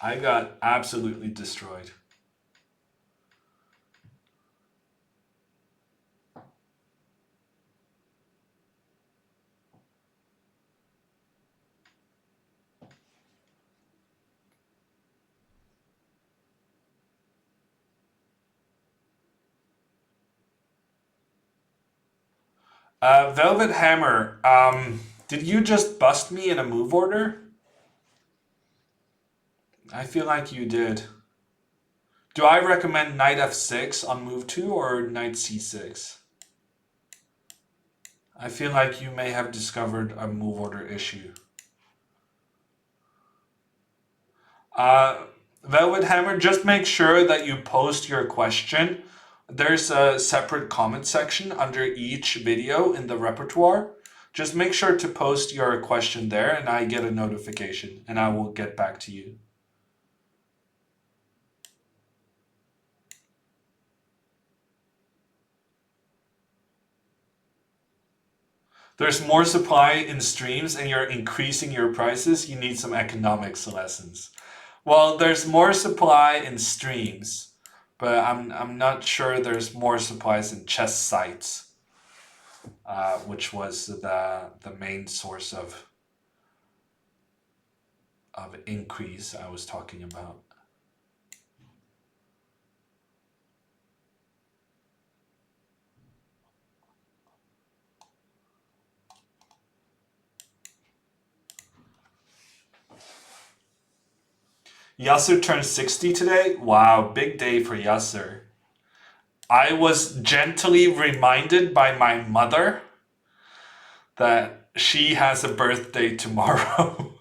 I got absolutely destroyed. Velvet Hammer, did you just bust me in a move order? I feel like you did. Do I recommend knight f6 on move 2 or knight c6? I feel like you may have discovered a move order issue. Uh, Velvet Hammer, just make sure that you post your question. There's a separate comment section under each video in the repertoire. Just make sure to post your question there and I get a notification and I will get back to you. There's more supply in streams and you're increasing your prices, you need some economics lessons. Well, there's more supply in streams, but I'm not sure there's more supplies in chess sites, which was the main source of increase I was talking about. Yasser turned 60 today. Wow, big day for Yasser. I was gently reminded by my mother that she has a birthday tomorrow.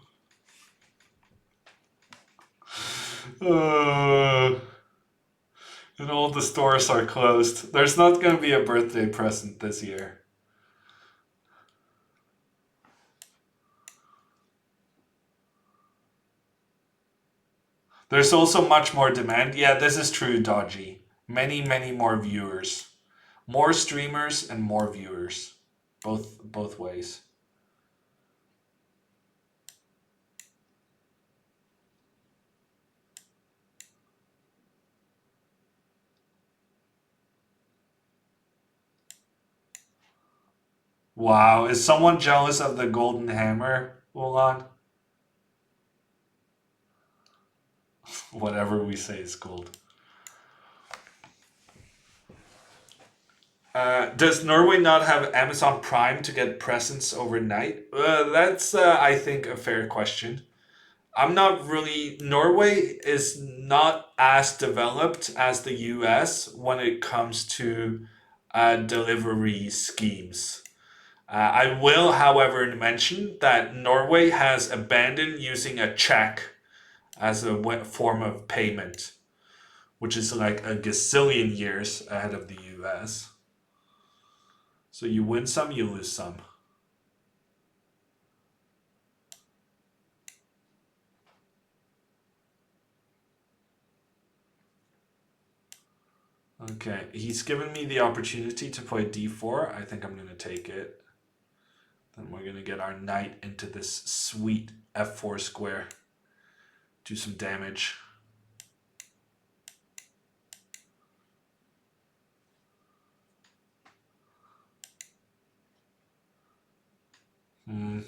uh, and all the stores are closed. There's not going to be a birthday present this year. There's also much more demand. Yeah, this is true, Dodgy. Many, many more viewers. More streamers and more viewers. Both ways. Wow, is someone jealous of the golden hammer, Ulan? Whatever we say is gold. Does Norway not have Amazon Prime to get presents overnight? That's, I think, a fair question. I'm not really. Norway is not as developed as the US when it comes to delivery schemes. I will, however, mention that Norway has abandoned using a check as a form of payment, which is like a gazillion years ahead of the US. So you win some, you lose some. Okay, he's given me the opportunity to play d4. I think I'm going to take it. Then we're going to get our knight into this sweet f4 square. Do some damage.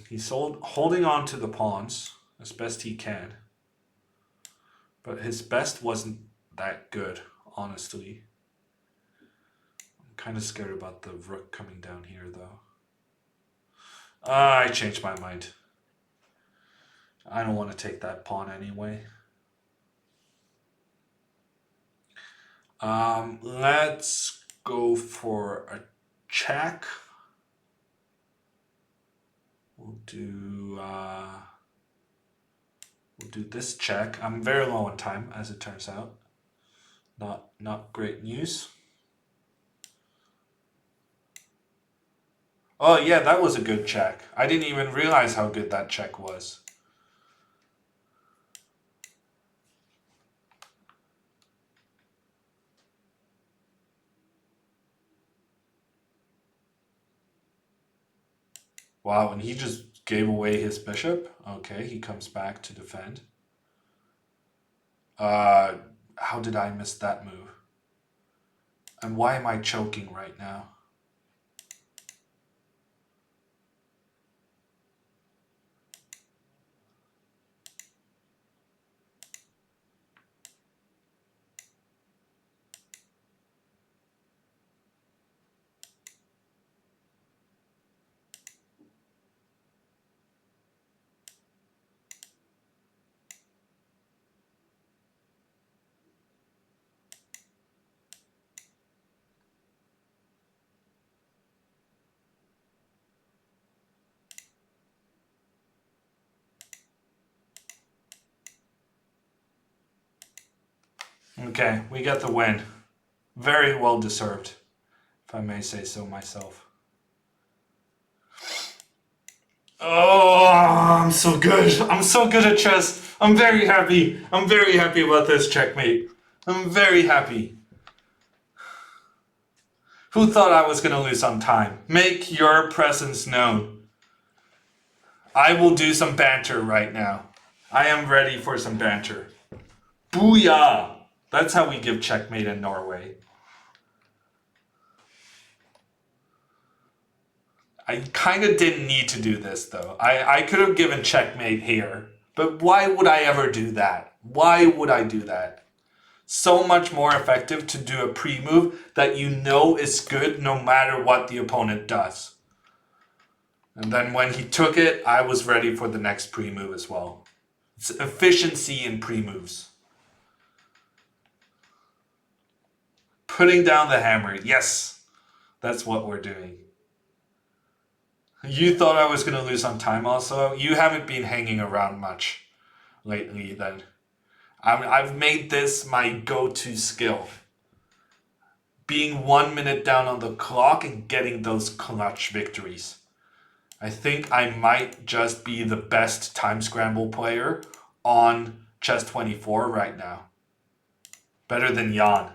He's holding on to the pawns as best he can. But his best wasn't that good, honestly. I'm kind of scared about the rook coming down here, though. I changed my mind. I don't want to take that pawn anyway. Let's go for a check. We'll do this check. I'm very low on time, as it turns out. Not great news. Oh yeah, that was a good check. I didn't even realize how good that check was. Wow, and he just gave away his bishop. Okay, he comes back to defend. How did I miss that move? And why am I choking right now? Okay, we got the win. Very well deserved, if I may say so myself. Oh, I'm so good. I'm so good at chess. I'm very happy. I'm very happy about this checkmate. I'm very happy. Who thought I was going to lose on time? Make your presence known. I will do some banter right now. I am ready for some banter. Booyah! That's how we give checkmate in Norway. I kind of didn't need to do this though. I could have given checkmate here. But why would I ever do that? Why would I do that? So much more effective to do a pre-move that you know is good no matter what the opponent does. And then when he took it, I was ready for the next pre-move as well. It's efficiency in pre-moves. Putting down the hammer. Yes, that's what we're doing. You thought I was going to lose on time also? You haven't been hanging around much lately then. I've made this my go-to skill. Being 1 minute down on the clock and getting those clutch victories. I think I might just be the best time scramble player on Chess24 right now. Better than Jan.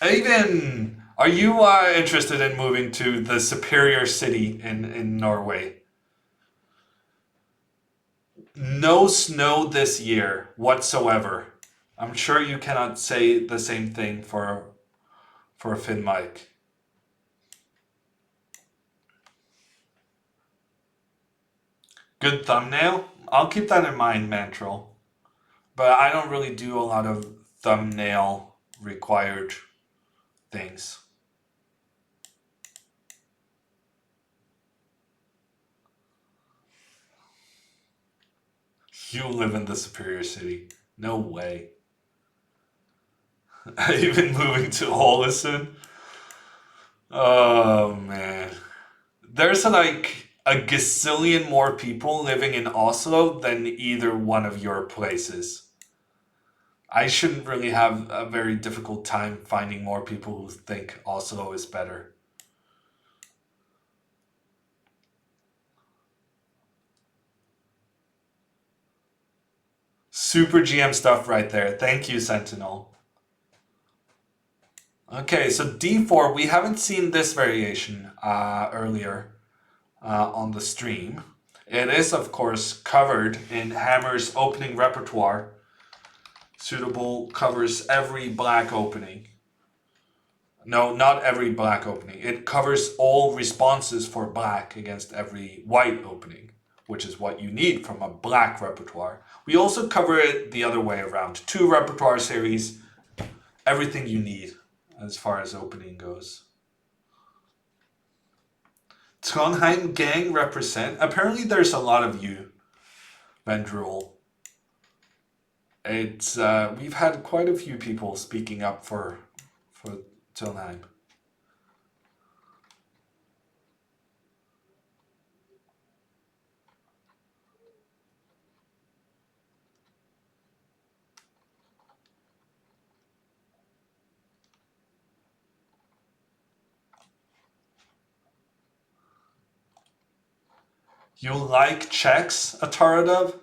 Aiden, are you interested in moving to the superior city in Norway? No snow this year whatsoever. I'm sure you cannot say the same thing for Finnmark. Good thumbnail. I'll keep that in mind, Mantrol. But I don't really do a lot of thumbnail required things. You live in the Superior City. No way. Even moving to Holliston? Oh man. There's like a gazillion more people living in Oslo than either one of your places. I shouldn't really have a very difficult time finding more people who think Oslo is better. Super GM stuff right there. Thank you, Sentinel. Okay, so D4, we haven't seen this variation earlier on the stream. It is, of course, covered in Hammer's opening repertoire. Suitable covers every black opening. No, not every black opening. It covers all responses for black against every white opening, which is what you need from a black repertoire. We also cover it the other way around. 2 repertoire series, everything you need as far as opening goes. Trondheim gang represent. Apparently there's a lot of you, Vendrel. It's we've had quite a few people speaking up for Trondheim. You like checks, Ataradov?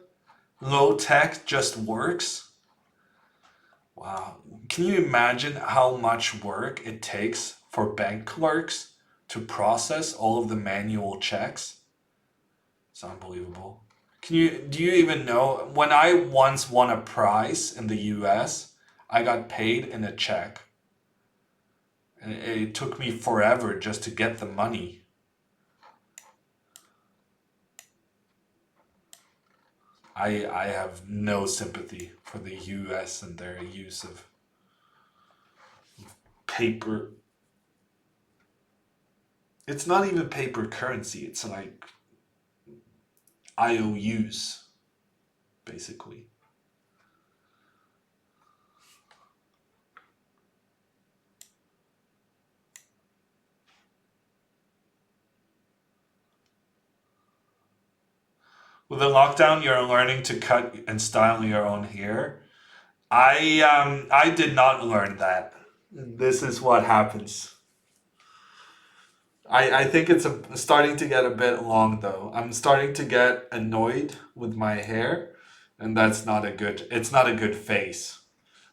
Low tech just works? Wow. Can you imagine how much work it takes for bank clerks to process all of the manual checks? It's unbelievable. Do you even know when I once won a prize in the US, I got paid in a check. And it took me forever just to get the money. I have no sympathy for the US and their use of paper. It's not even paper currency, it's like IOUs, basically. With the lockdown, you're learning to cut and style your own hair. I did not learn that. This is what happens. I think starting to get a bit long though. I'm starting to get annoyed with my hair, and that's not a good. It's not a good face.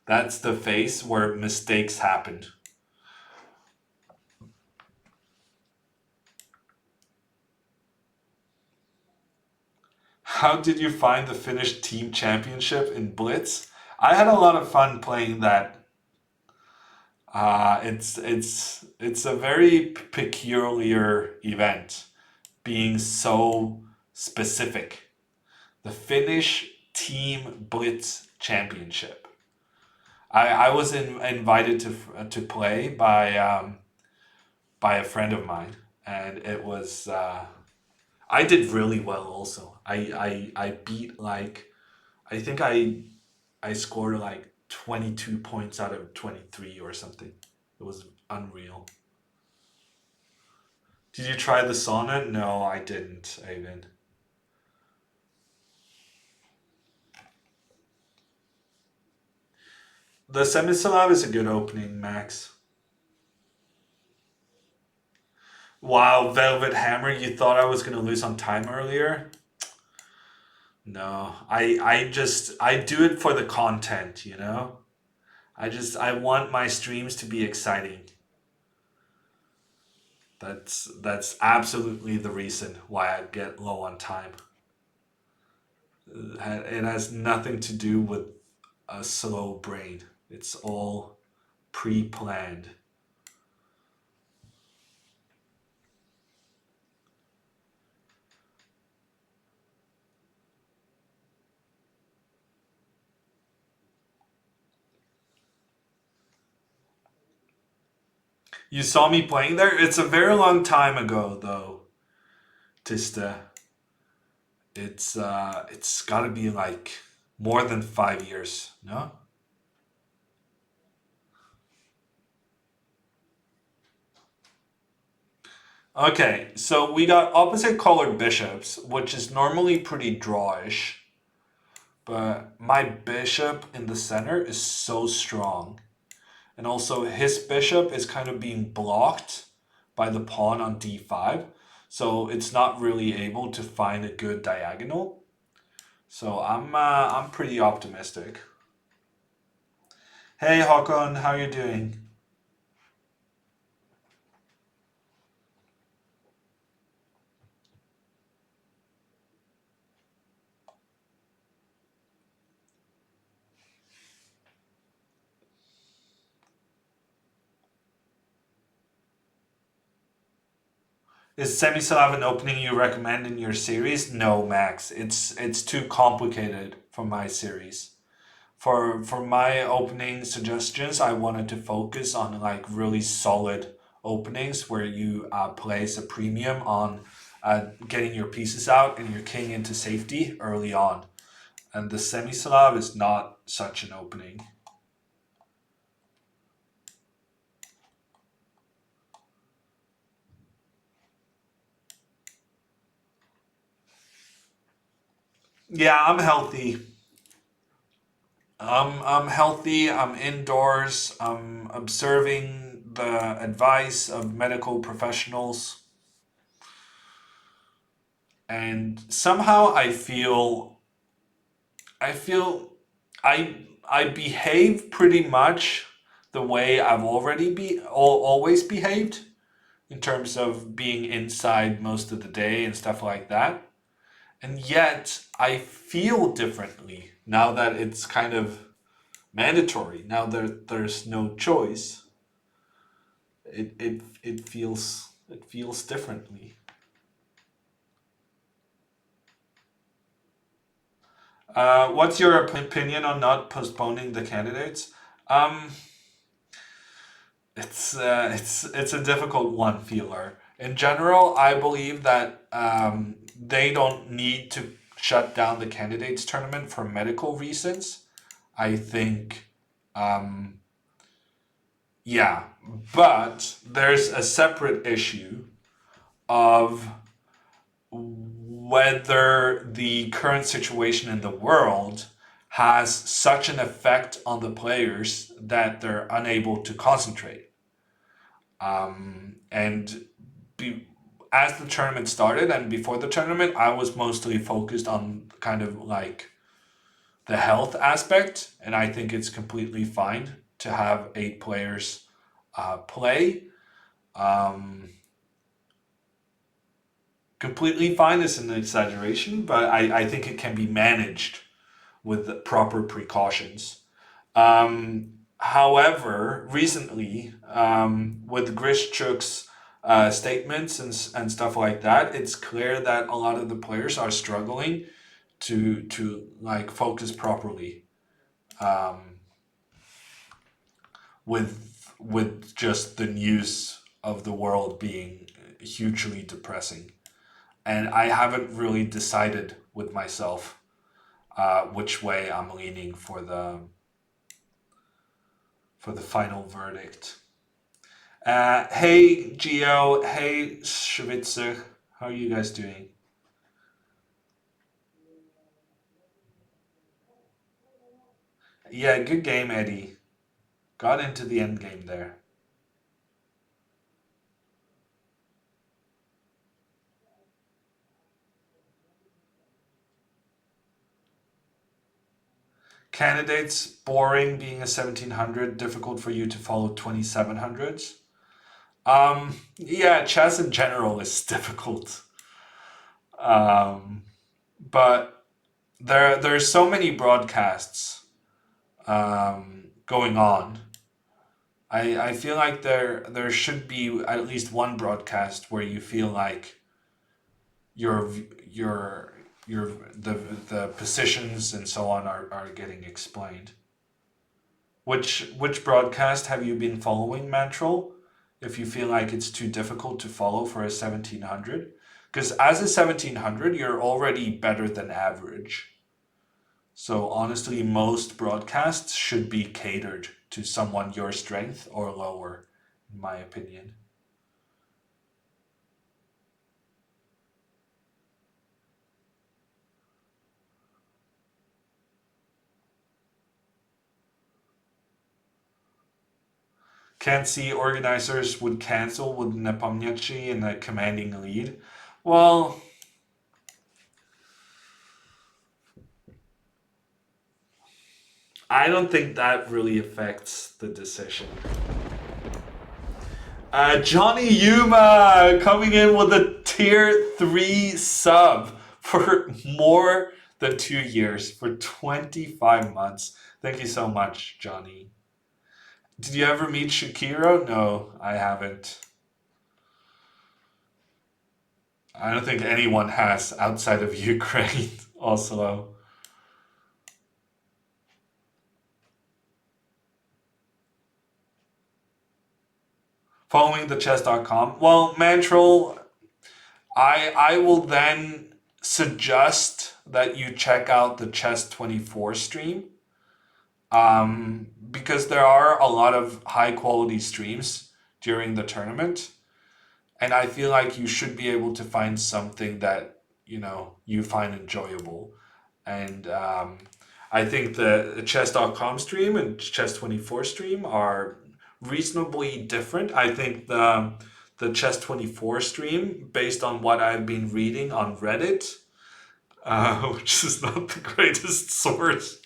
That's the face where mistakes happened. How did you find the Finnish team championship in Blitz? I had a lot of fun playing that. It's a very peculiar event, being so specific. The Finnish Team Blitz Championship. I was invited to play by a friend of mine, and it was I did really well. Also, I beat like I think I scored like 22 points out of 23 or something. It was unreal. Did you try the sauna? No, I didn't, Ivan. The Semislav is a good opening, Max. Wow, Velvet Hammer, you thought I was gonna lose on time earlier? No, I do it for the content, you know? I want my streams to be exciting. That's absolutely the reason why I get low on time. It has nothing to do with a slow brain. It's all pre-planned. You saw me playing there? It's a very long time ago though, Tista. It's gotta be like more than 5 years, no? Okay, so we got opposite colored bishops, which is normally pretty drawish, but my bishop in the center is so strong. And also his bishop is kind of being blocked by the pawn on d5, so it's not really able to find a good diagonal. So I'm pretty optimistic. Hey Håkon, how you doing? Is Semislav an opening you recommend in your series? No, Max. It's too complicated for my series. For my opening suggestions, I wanted to focus on like really solid openings where you place a premium on getting your pieces out and your king into safety early on. And the Semislav is not such an opening. Yeah, I'm healthy. I'm healthy. I'm indoors. I'm observing the advice of medical professionals, and somehow I feel I behave pretty much the way I've always behaved in terms of being inside most of the day and stuff like that. And yet I feel differently now that it's kind of mandatory. Now there's no choice. It feels differently. What's your opinion on not postponing the candidates? Um, it's a difficult one, Feeler. In general, I believe that they don't need to shut down the candidates tournament for medical reasons. I think, um, yeah, but there's a separate issue of whether the current situation in the world has such an effect on the players that they're unable to concentrate. And be, as the tournament started and before the tournament, I was mostly focused on kind of like the health aspect, and I think it's completely fine to have 8 players play. Um, Completely fine is an exaggeration, but I think it can be managed with the proper precautions. However, recently, with Grishchuk's statements and stuff like that, it's clear that a lot of the players are struggling to like focus properly um, with just the news of the world being hugely depressing. And I haven't really decided with myself which way I'm leaning for the final verdict. Hey Geo, hey Schwitzer, how are you guys doing? Yeah, good game, Eddie. Got into the end game there. Candidates boring, being a 1700, difficult for you to follow 2700s. Yeah, chess in general is difficult. Um, but there's so many broadcasts going on. I feel like there should be at least one broadcast where you feel like your your your the positions and so on are getting explained. Which broadcast have you been following, Mantrol? if you feel like it's too difficult to follow for a 1700. Because as a 1700, you're already better than average. So honestly, most broadcasts should be catered to someone your strength or lower, in my opinion. Can't see organizers would cancel with Nepomniachtchi in a commanding lead. Well, I don't think that really affects the decision. Johnny Yuma coming in with a tier 3 sub for more than 2 years, for 25 months. Thank you so much, Johnny. Did you ever meet Shakira? No, I haven't. I don't think anyone has outside of Ukraine, Oslo. Following the chess.com. Well, Mantrol, I will then suggest that you check out the Chess 24 stream, because there are a lot of high quality streams during the tournament, and I feel like you should be able to find something that you find enjoyable. And I think the chess.com stream and chess 24 stream are reasonably different. I think the chess 24 stream, based on what I've been reading on Reddit, which is not the greatest source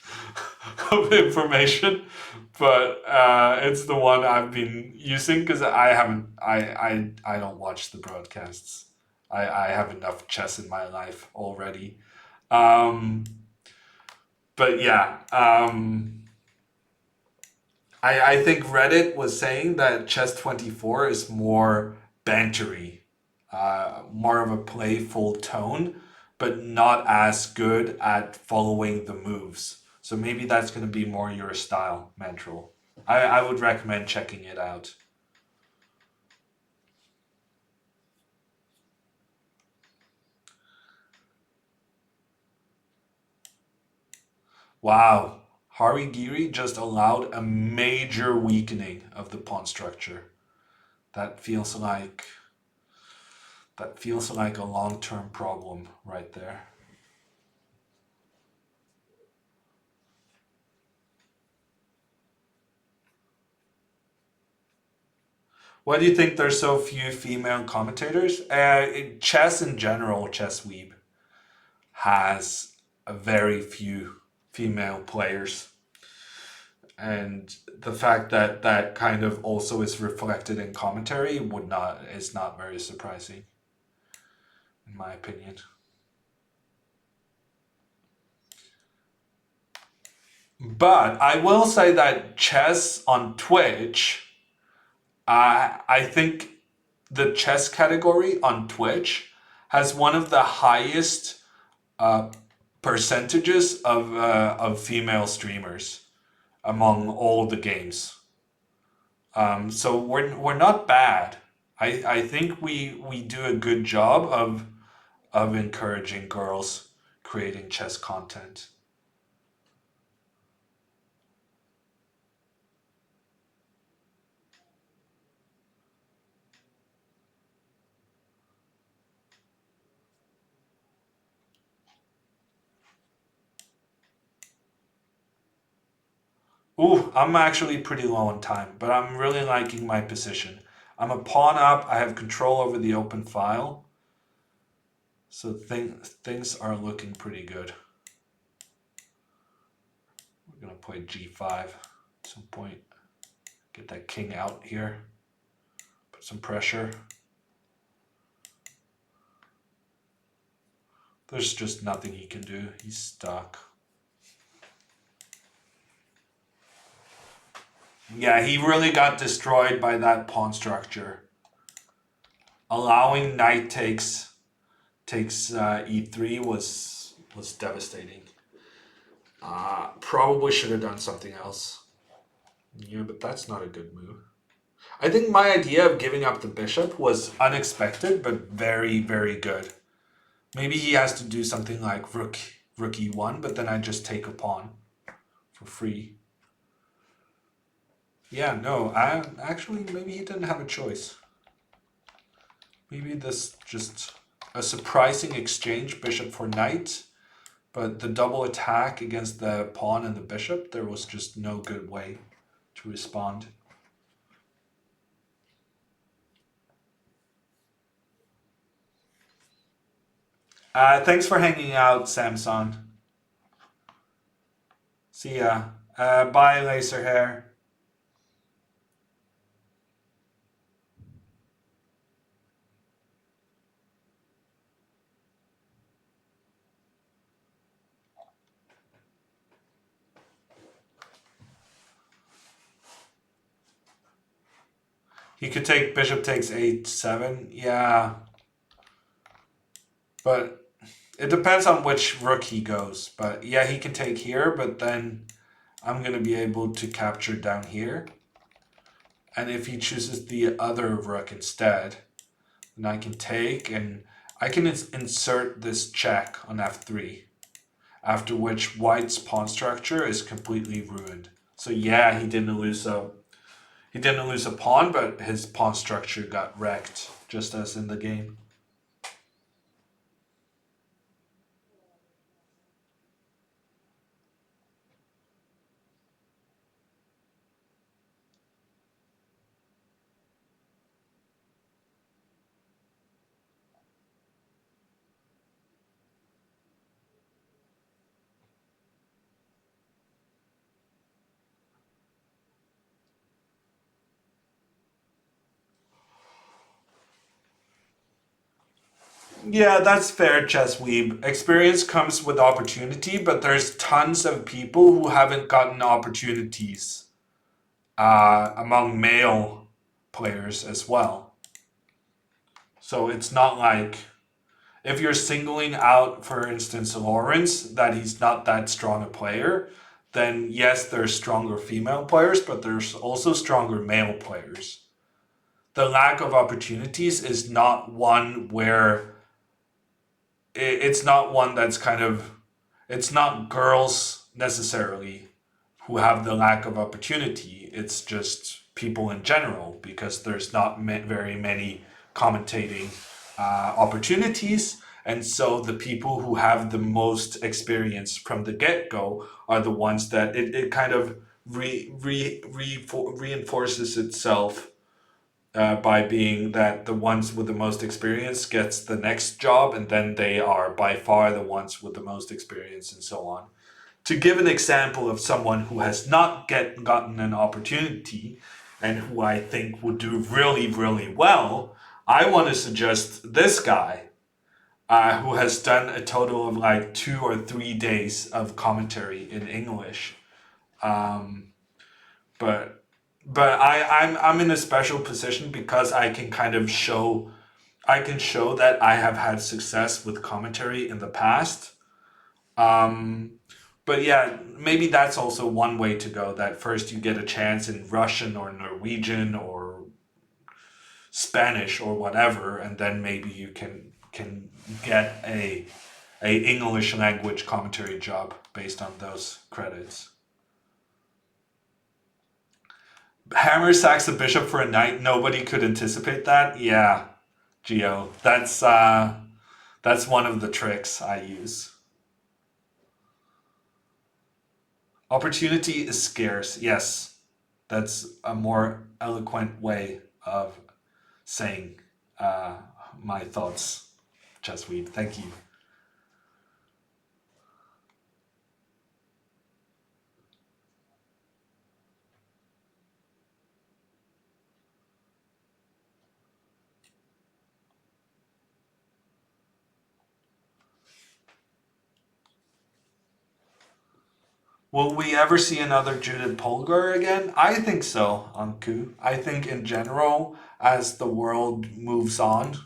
of information, but it's the one I've been using because I don't watch the broadcasts. I have enough chess in my life already. Um, but yeah, I think Reddit was saying that Chess 24 is more bantery, more of a playful tone, but not as good at following the moves. So maybe that's going to be more your style, Mantrol. I would recommend checking it out. Wow. Harigiri just allowed a major weakening of the pawn structure. That feels like that feels like a long-term problem right there. Why do you think there's so few female commentators? Chess in general, Chess Weeb has a very few female players, and the fact that that kind of also is reflected in commentary would not is not very surprising, in my opinion. But I will say that chess on Twitch, I think the chess category on Twitch has one of the highest uh, percentages of female streamers among all the games. So we're not bad. I think we do a good job of encouraging girls creating chess content. Ooh, I'm actually pretty low on time, but I'm really liking my position. I'm a pawn up. I have control over the open file, so things are looking pretty good. We're gonna play g5 at some point. Get that king out here. Put some pressure. There's just nothing he can do. He's stuck. Yeah, he really got destroyed by that pawn structure. Allowing knight takes e3 was devastating. Probably should have done something else. Yeah, but that's not a good move. I think my idea of giving up the bishop was unexpected, but very, very good. Maybe he has to do something like rook e1, but then I just take a pawn for free. Yeah, no, I actually maybe he didn't have a choice. Maybe this just a surprising exchange, bishop for knight, but the double attack against the pawn and the bishop, there was just no good way to respond. Thanks for hanging out, Samson. See ya. Bye, laser hair. He could take bishop takes h7. Yeah, but it depends on which rook he goes. But yeah, he can take here, but then I'm going to be able to capture down here. And if he chooses the other rook instead, then I can take and I can insert this check on f3. After which white's pawn structure is completely ruined. So yeah, he didn't lose a pawn, but his pawn structure got wrecked, just as in the game. Yeah, that's fair, Chess Weeb. Experience comes with opportunity, but there's tons of people who haven't gotten opportunities among male players as well. So it's not like if you're singling out, for instance, Lawrence, that he's not that strong a player, then yes, there's stronger female players, but there's also stronger male players. The lack of opportunities is not one where it's not one that's kind of it's not girls necessarily who have the lack of opportunity. It's just people in general because there's not very many commentating opportunities. And so the people who have the most experience from the get go are the ones that it kind of reinforces itself by being that the ones with the most experience gets the next job and then they are by far the ones with the most experience and so on. To give an example of someone who has not gotten an opportunity and who I think would do really, really well, I want to suggest this guy who has done a total of like 2 or 3 days of commentary in English. Um, but I'm in a special position because I can show that I have had success with commentary in the past. Um, but yeah, maybe that's also one way to go. That first you get a chance in Russian or Norwegian or Spanish or whatever, and then maybe you can get a English language commentary job based on those credits. Hammer sacks the bishop for a knight. Nobody could anticipate that. Yeah, Geo. That's one of the tricks I use. Opportunity is scarce. Yes, that's a more eloquent way of saying uh, my thoughts. Chessweed. Thank you. Will we ever see another Judith Polgar again? I think so, Anku. I think in general, as the world moves on,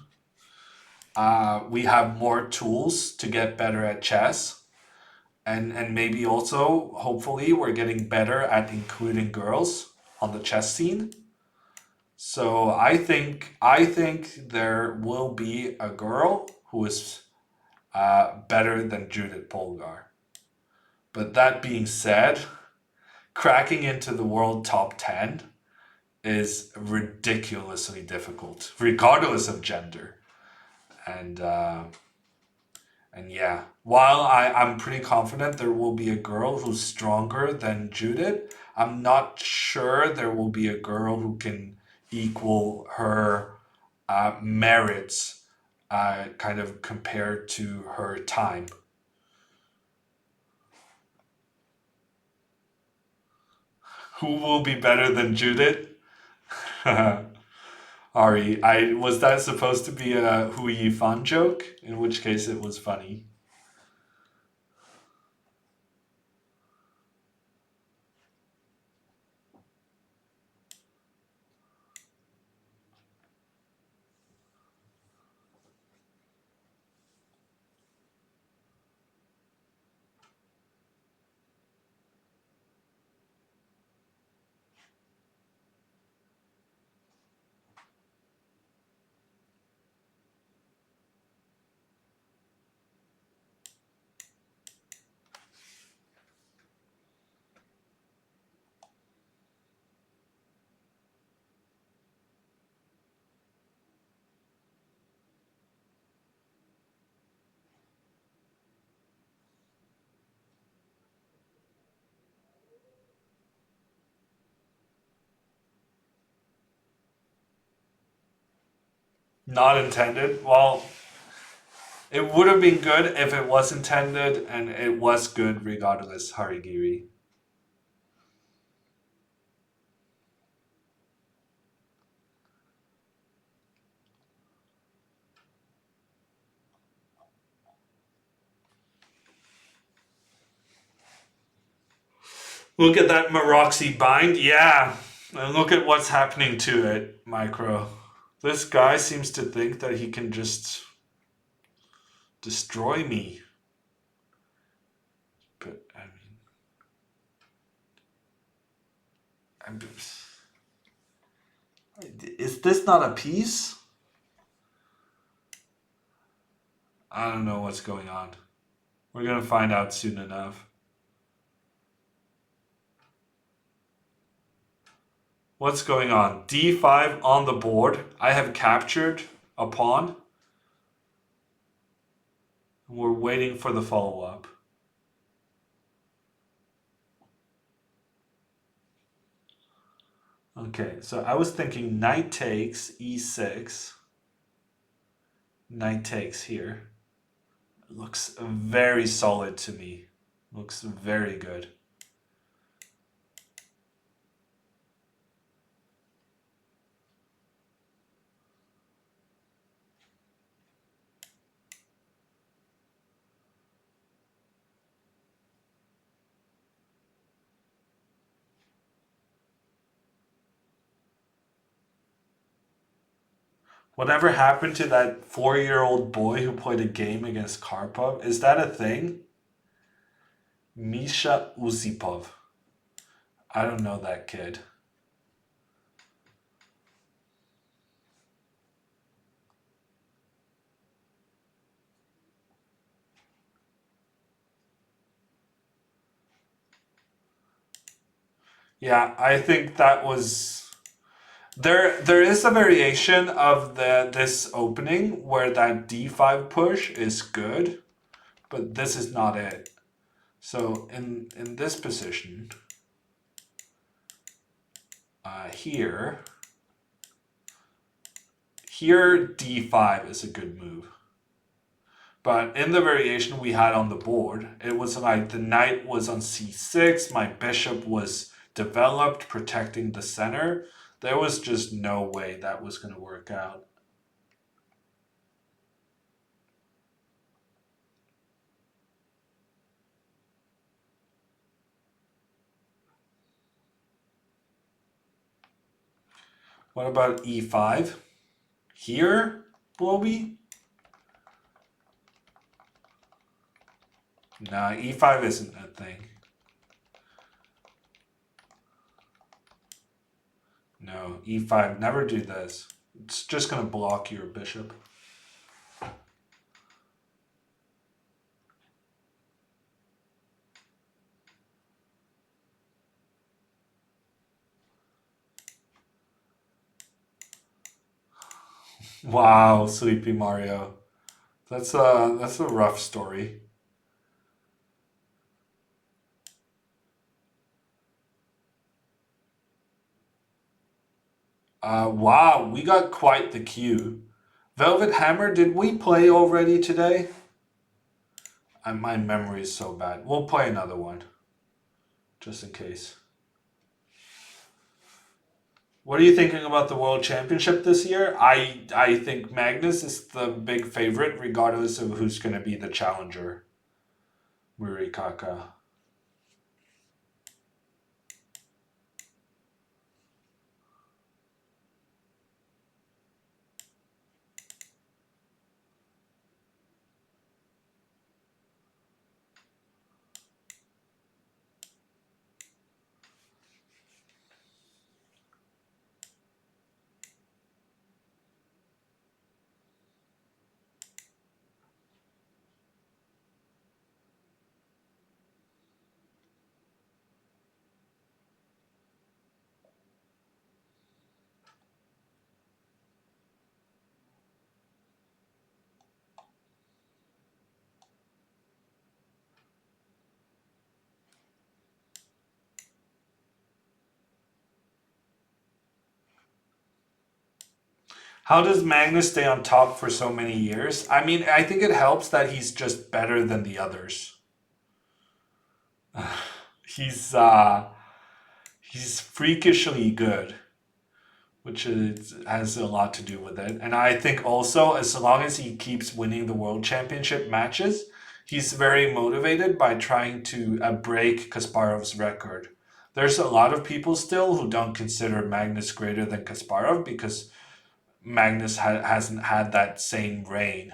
we have more tools to get better at chess. And maybe also, hopefully, we're getting better at including girls on the chess scene. So I think there will be a girl who is better than Judith Polgar. But that being said, cracking into the world top 10 is ridiculously difficult, regardless of gender. And and yeah, while I'm pretty confident there will be a girl who's stronger than Judith, I'm not sure there will be a girl who can equal her merits, kind of compared to her time. Who will be better than Judith? Ari, I was that supposed to be a Hui Fan joke? In which case it was funny. Not intended. Well, it would have been good if it was intended, and it was good regardless, Harigiri. Look at that Maroxy bind. Yeah. And look at what's happening to it, Micro. This guy seems to think that he can just destroy me. But, I mean, I'm, is this not a piece? I don't know what's going on. We're going to find out soon enough. What's going on? D5 on the board. I have captured a pawn. We're waiting for the follow-up. Okay, so I was thinking knight takes e6. Knight takes here. Looks very solid to me. Looks very good. Whatever happened to that 4-year-old boy who played a game against Karpov? Is that a thing? Misha Usipov. I don't know that kid. Yeah, I think that was there is a variation of this opening where that d5 push is good, but this is not it. So in this position, here d5 is a good move. But in the variation we had on the board, it was like the knight was on c6, my bishop was developed, protecting the center. There was just no way that was going to work out. What about e5? Here, Bloby? Nah, e5 isn't a thing. No, e5. Never do this. It's just going to block your bishop. Wow, Sleepy Mario. That's a rough story. Wow, we got quite the queue. Velvet Hammer, did we play already today? My memory is so bad. We'll play another one, just in case. What are you thinking about the World Championship this year? I think Magnus is the big favorite, regardless of who's going to be the challenger. Murikaka. How does Magnus stay on top for so many years? I mean, I think it helps that he's just better than the others. He's he's freakishly good, which has a lot to do with it. And I think also, as long as he keeps winning the World Championship matches, he's very motivated by trying to break Kasparov's record. There's a lot of people still who don't consider Magnus greater than Kasparov because Magnus hasn't had that same reign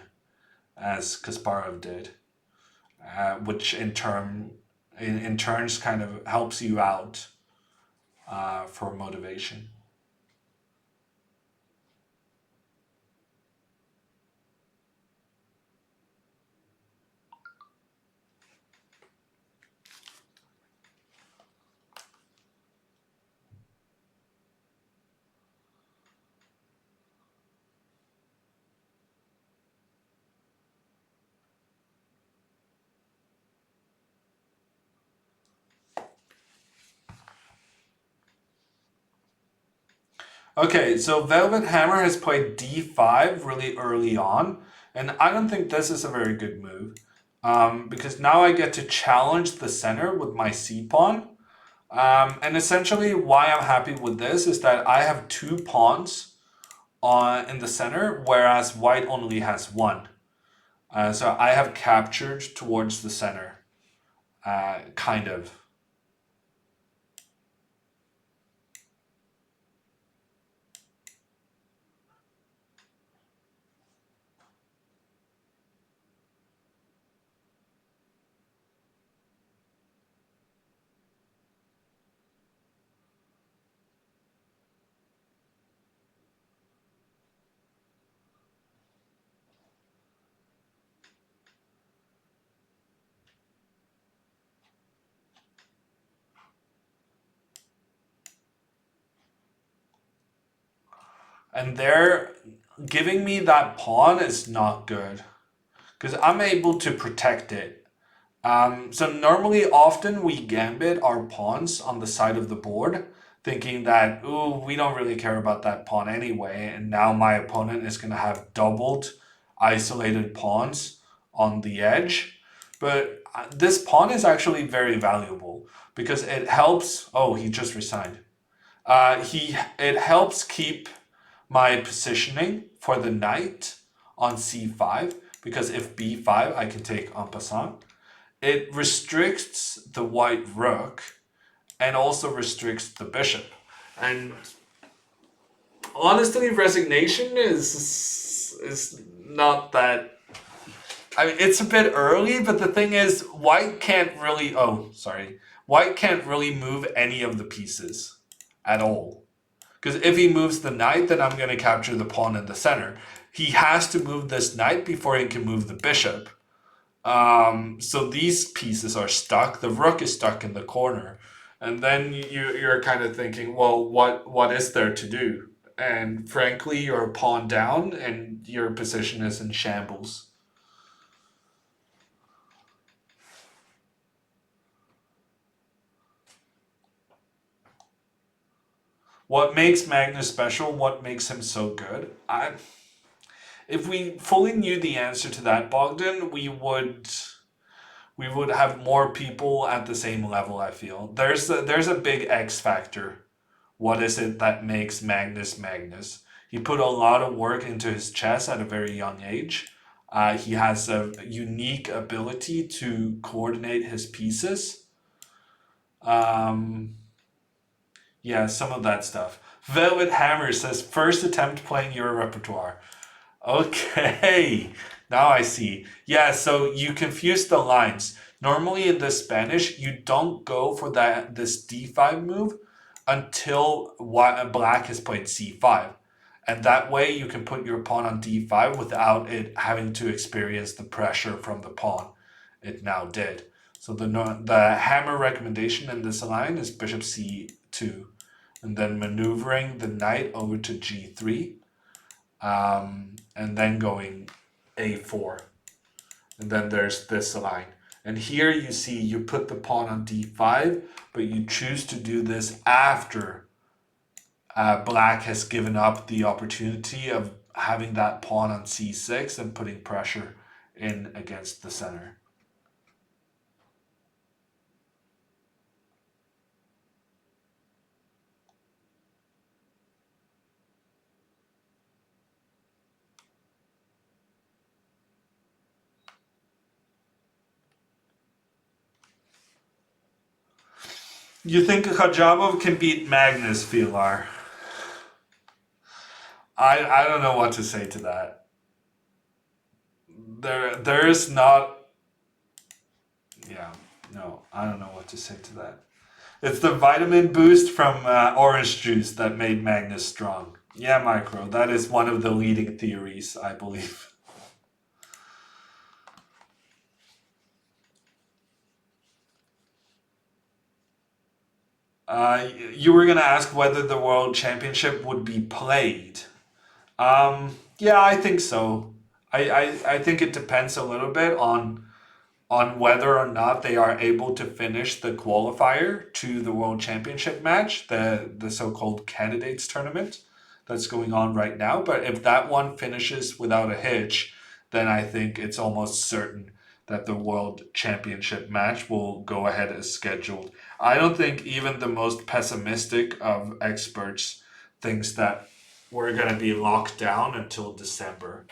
as Kasparov did, which in turns kind of helps you out for motivation. Okay, so Velvet Hammer has played d5 really early on, and I don't think this is a very good move. Because now I get to challenge the center with my c pawn. And essentially, why I'm happy with this is that I have two pawns in the center, whereas white only has one. So I have captured towards the center, kind of. And they're giving me that pawn is not good because I'm able to protect it. So normally, often we gambit our pawns on the side of the board, thinking that, ooh, we don't really care about that pawn anyway, and now my opponent is going to have doubled isolated pawns on the edge. But this pawn is actually very valuable because it helps. Oh, he just resigned. It helps keep my positioning for the knight on c5 because if b5 I can take en passant. It restricts the white rook and also restricts the bishop. And honestly, resignation is not that. I mean, it's a bit early, but the thing is, white can't really. Oh, sorry, white can't really move any of the pieces at all. Because if he moves the knight, then I'm going to capture the pawn in the center. He has to move this knight before he can move the bishop. So these pieces are stuck. The rook is stuck in the corner. And then you're kind of thinking, well, what is there to do? And frankly, you're a pawn down and your position is in shambles. What makes Magnus special? What makes him so good? If we fully knew the answer to that, Bogdan, we would have more people at the same level. I feel there's a big X factor. What is it that makes Magnus Magnus? He put a lot of work into his chess at a very young age. He has a unique ability to coordinate his pieces. Um, yeah, some of that stuff. Velvet Hammer says first attempt playing your repertoire. Okay, now I see. Yeah, so you confuse the lines. Normally in the Spanish, you don't go for this d5 move until black has played c5. And that way you can put your pawn on d5 without it having to experience the pressure from the pawn it now did. So the hammer recommendation in this line is bishop c2, and then maneuvering the knight over to g3. And then going a4, and then there's this line, and here you see you put the pawn on d5, but you choose to do this after black has given up the opportunity of having that pawn on c6 and putting pressure in against the center. You think Khajabov can beat Magnus, Filar? I don't know what to say to that. There is not. Yeah, no, I don't know what to say to that. It's the vitamin boost from orange juice that made Magnus strong. Yeah, Micro, that is one of the leading theories, I believe. You were going to ask whether the World Championship would be played. Yeah, I think so. I think it depends a little bit on whether or not they are able to finish the qualifier to the World Championship match, the so-called candidates tournament that's going on right now. But if that one finishes without a hitch, then I think it's almost certain that the World Championship match will go ahead as scheduled. I don't think even the most pessimistic of experts thinks that we're going to be locked down until December.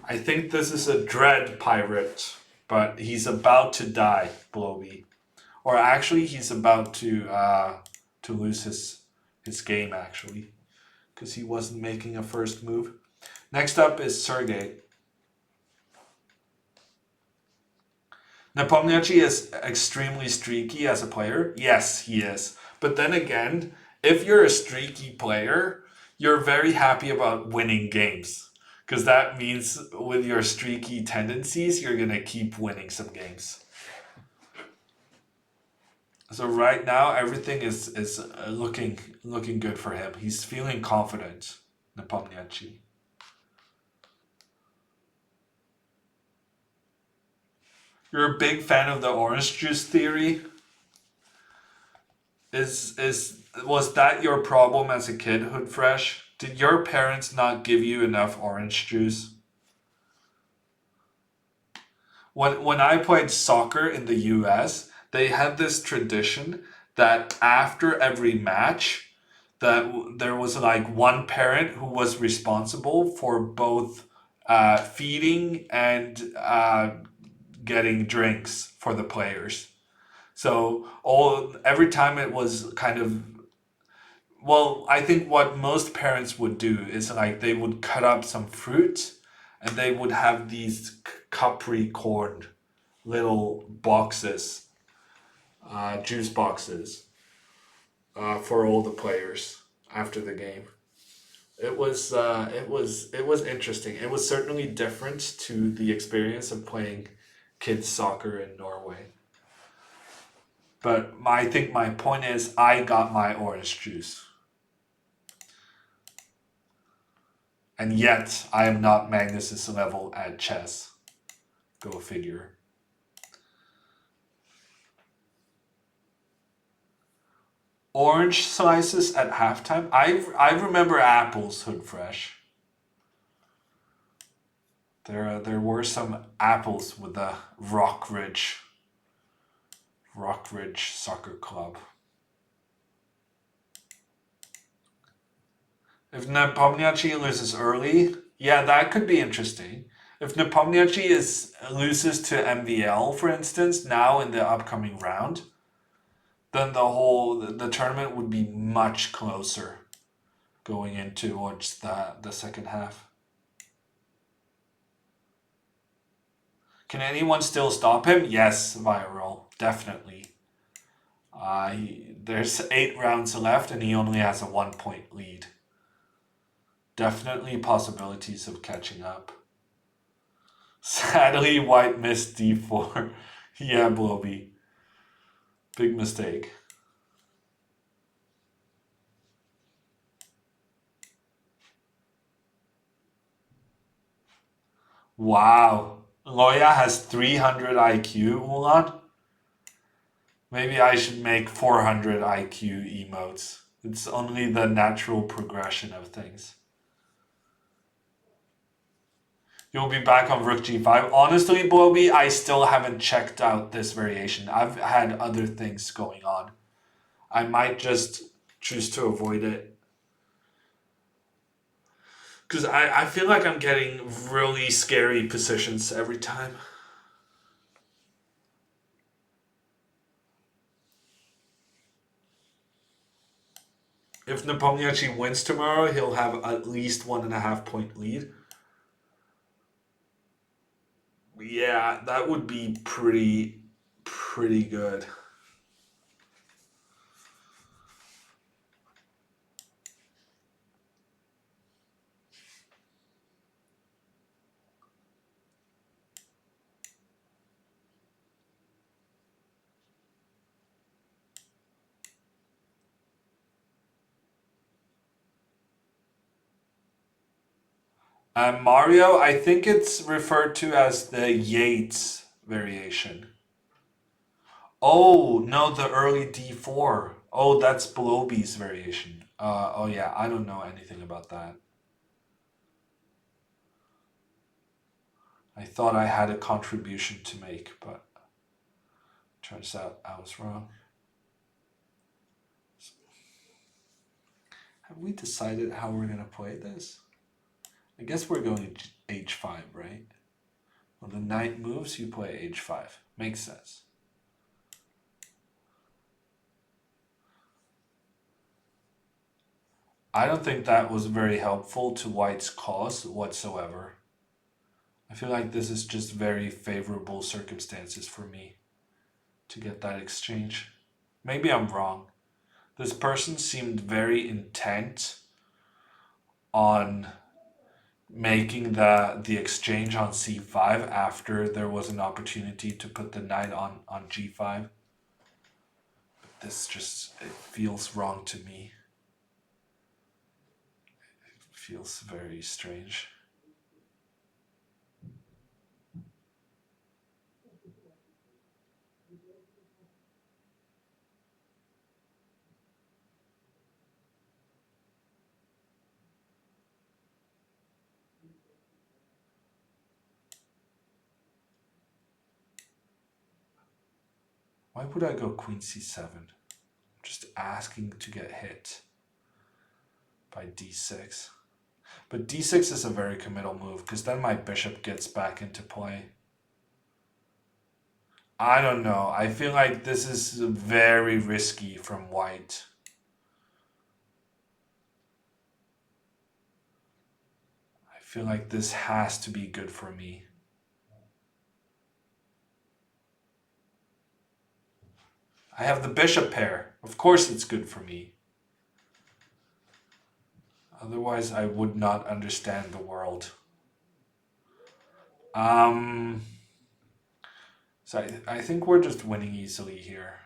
I think this is a dread pirate, but he's about to die, Bloby. Or actually, he's about to lose his game, actually, because he wasn't making a first move. Next up is Sergey. Nepomniachtchi is extremely streaky as a player. Yes, he is. But then again, if you're a streaky player, you're very happy about winning games. Because that means with your streaky tendencies, you're going to keep winning some games. So right now, everything is looking good for him. He's feeling confident, Nepomniachtchi. You're a big fan of the orange juice theory? Was that your problem as a kid, Hoodfresh? Did your parents not give you enough orange juice? When I played soccer in the US, they had this tradition that after every match, that there was like one parent who was responsible for both feeding and getting drinks for the players. So every time it was kind of, well, I think what most parents would do is like they would cut up some fruit and they would have these Capri-Corn little boxes, juice boxes. for all the players after the game. It was interesting. It was certainly different to the experience of playing kids soccer in Norway. But I think my point is, I got my orange juice, and yet I am not Magnus's level at chess. Go figure. Orange slices at halftime. I remember apples hood fresh. There were some apples with the Rockridge Soccer Club. If Nepomniachtchi loses early, yeah, that could be interesting. If Nepomniachtchi loses to MVL, for instance, now in the upcoming round, then the tournament would be much closer going into towards the second half. Can anyone still stop him? Yes, Viral, definitely. There's 8 rounds left, and he only has a 1 point lead. Definitely possibilities of catching up. Sadly, White missed d4. Yeah, Bloby. Big mistake. Wow. Loya has 300 IQ, Ulan. Maybe I should make 400 IQ emotes. It's only the natural progression of things. You'll be back on Rook G5. Honestly, Bloby, I still haven't checked out this variation. I've had other things going on. I might just choose to avoid it. Because I feel like I'm getting really scary positions every time. If Nepomniachtchi wins tomorrow, he'll have at least 1.5 point lead. Yeah, that would be pretty good. Mario, I think it's referred to as the Yates variation. Oh, no, the early d4. Oh, that's Bloby's variation. Oh yeah, I don't know anything about that. I thought I had a contribution to make, but turns out I was wrong. Have we decided how we're going to play this? I guess we're going h5, right? When the knight moves, you play h5. Makes sense. I don't think that was very helpful to White's cause whatsoever. I feel like this is just very favorable circumstances for me to get that exchange. Maybe I'm wrong. This person seemed very intent on making the exchange on c5 after there was an opportunity to put the knight on g5. But this just, it feels wrong to me. It feels very strange. Why would I go queen c7? Just asking to get hit by d6. But d6 is a very committal move, because then my bishop gets back into play. I don't know. I feel like this is very risky from White. I feel like this has to be good for me. I have the bishop pair. Of course it's good for me. Otherwise, I would not understand the world. Um, so I think we're just winning easily here.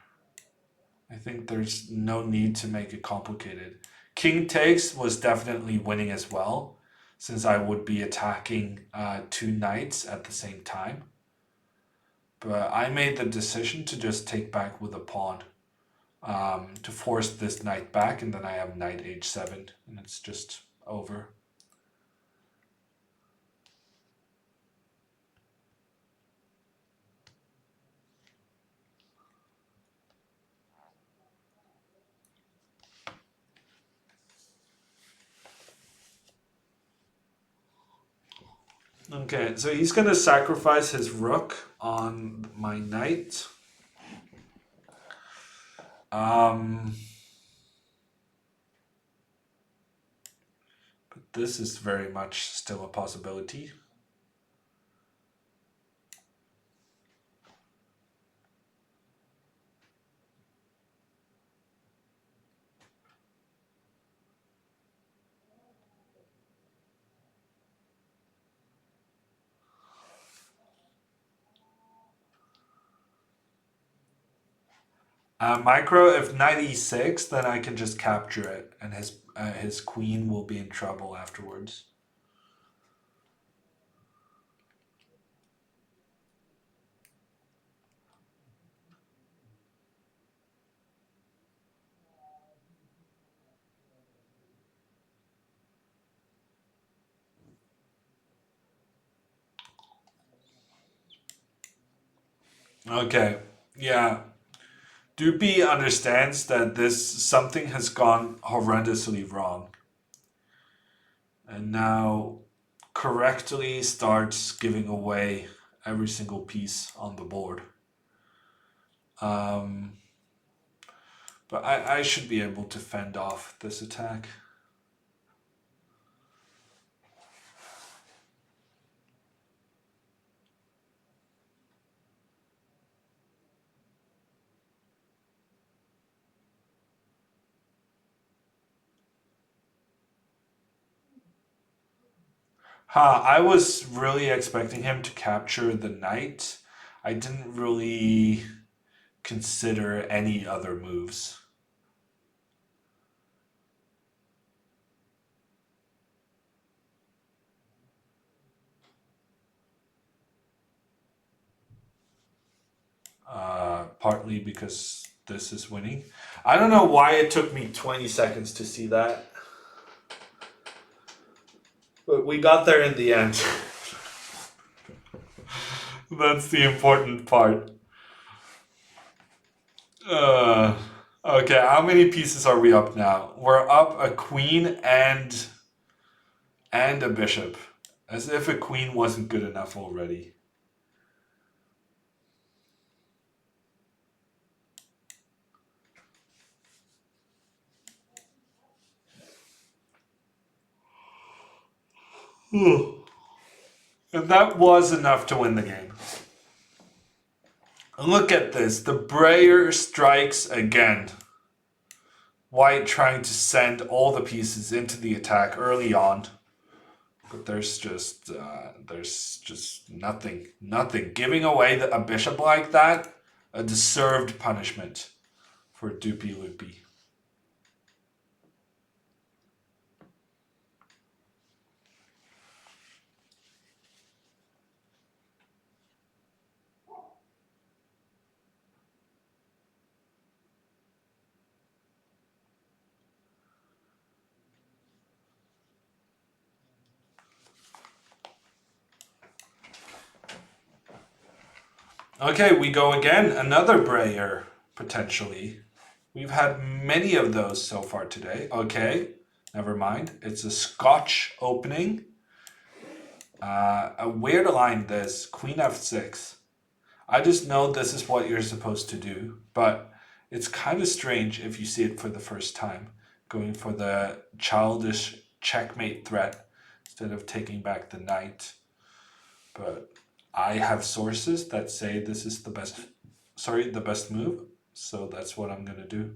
I think there's no need to make it complicated. King takes was definitely winning as well, since I would be attacking two knights at the same time. But I made the decision to just take back with a pawn to force this knight back, and then I have knight h7, and it's just over. Okay, so he's going to sacrifice his rook on my knight. But this is very much still a possibility. Micro, if knight e6, then I can just capture it, and his queen will be in trouble afterwards. Okay, yeah. Doopy understands that something has gone horrendously wrong, and now correctly starts giving away every single piece on the board. Um, but I should be able to fend off this attack. I was really expecting him to capture the knight. I didn't really consider any other moves. Partly because this is winning. I don't know why it took me 20 seconds to see that. But we got there in the end. That's the important part. Okay, how many pieces are we up now? We're up a queen and a bishop. As if a queen wasn't good enough already. And that was enough to win the game. Look at this. The Breyer strikes again. White trying to send all the pieces into the attack early on. But there's just nothing. Giving away a bishop like that, a deserved punishment for Doopy Loopy. Okay, we go again. Another Breyer, potentially. We've had many of those so far today. Okay, never mind. It's a Scotch opening. A weird line, this. Queen f6. I just know this is what you're supposed to do, but it's kind of strange if you see it for the first time, going for the childish checkmate threat instead of taking back the knight. But I have sources that say this is the best move. So that's what I'm gonna do.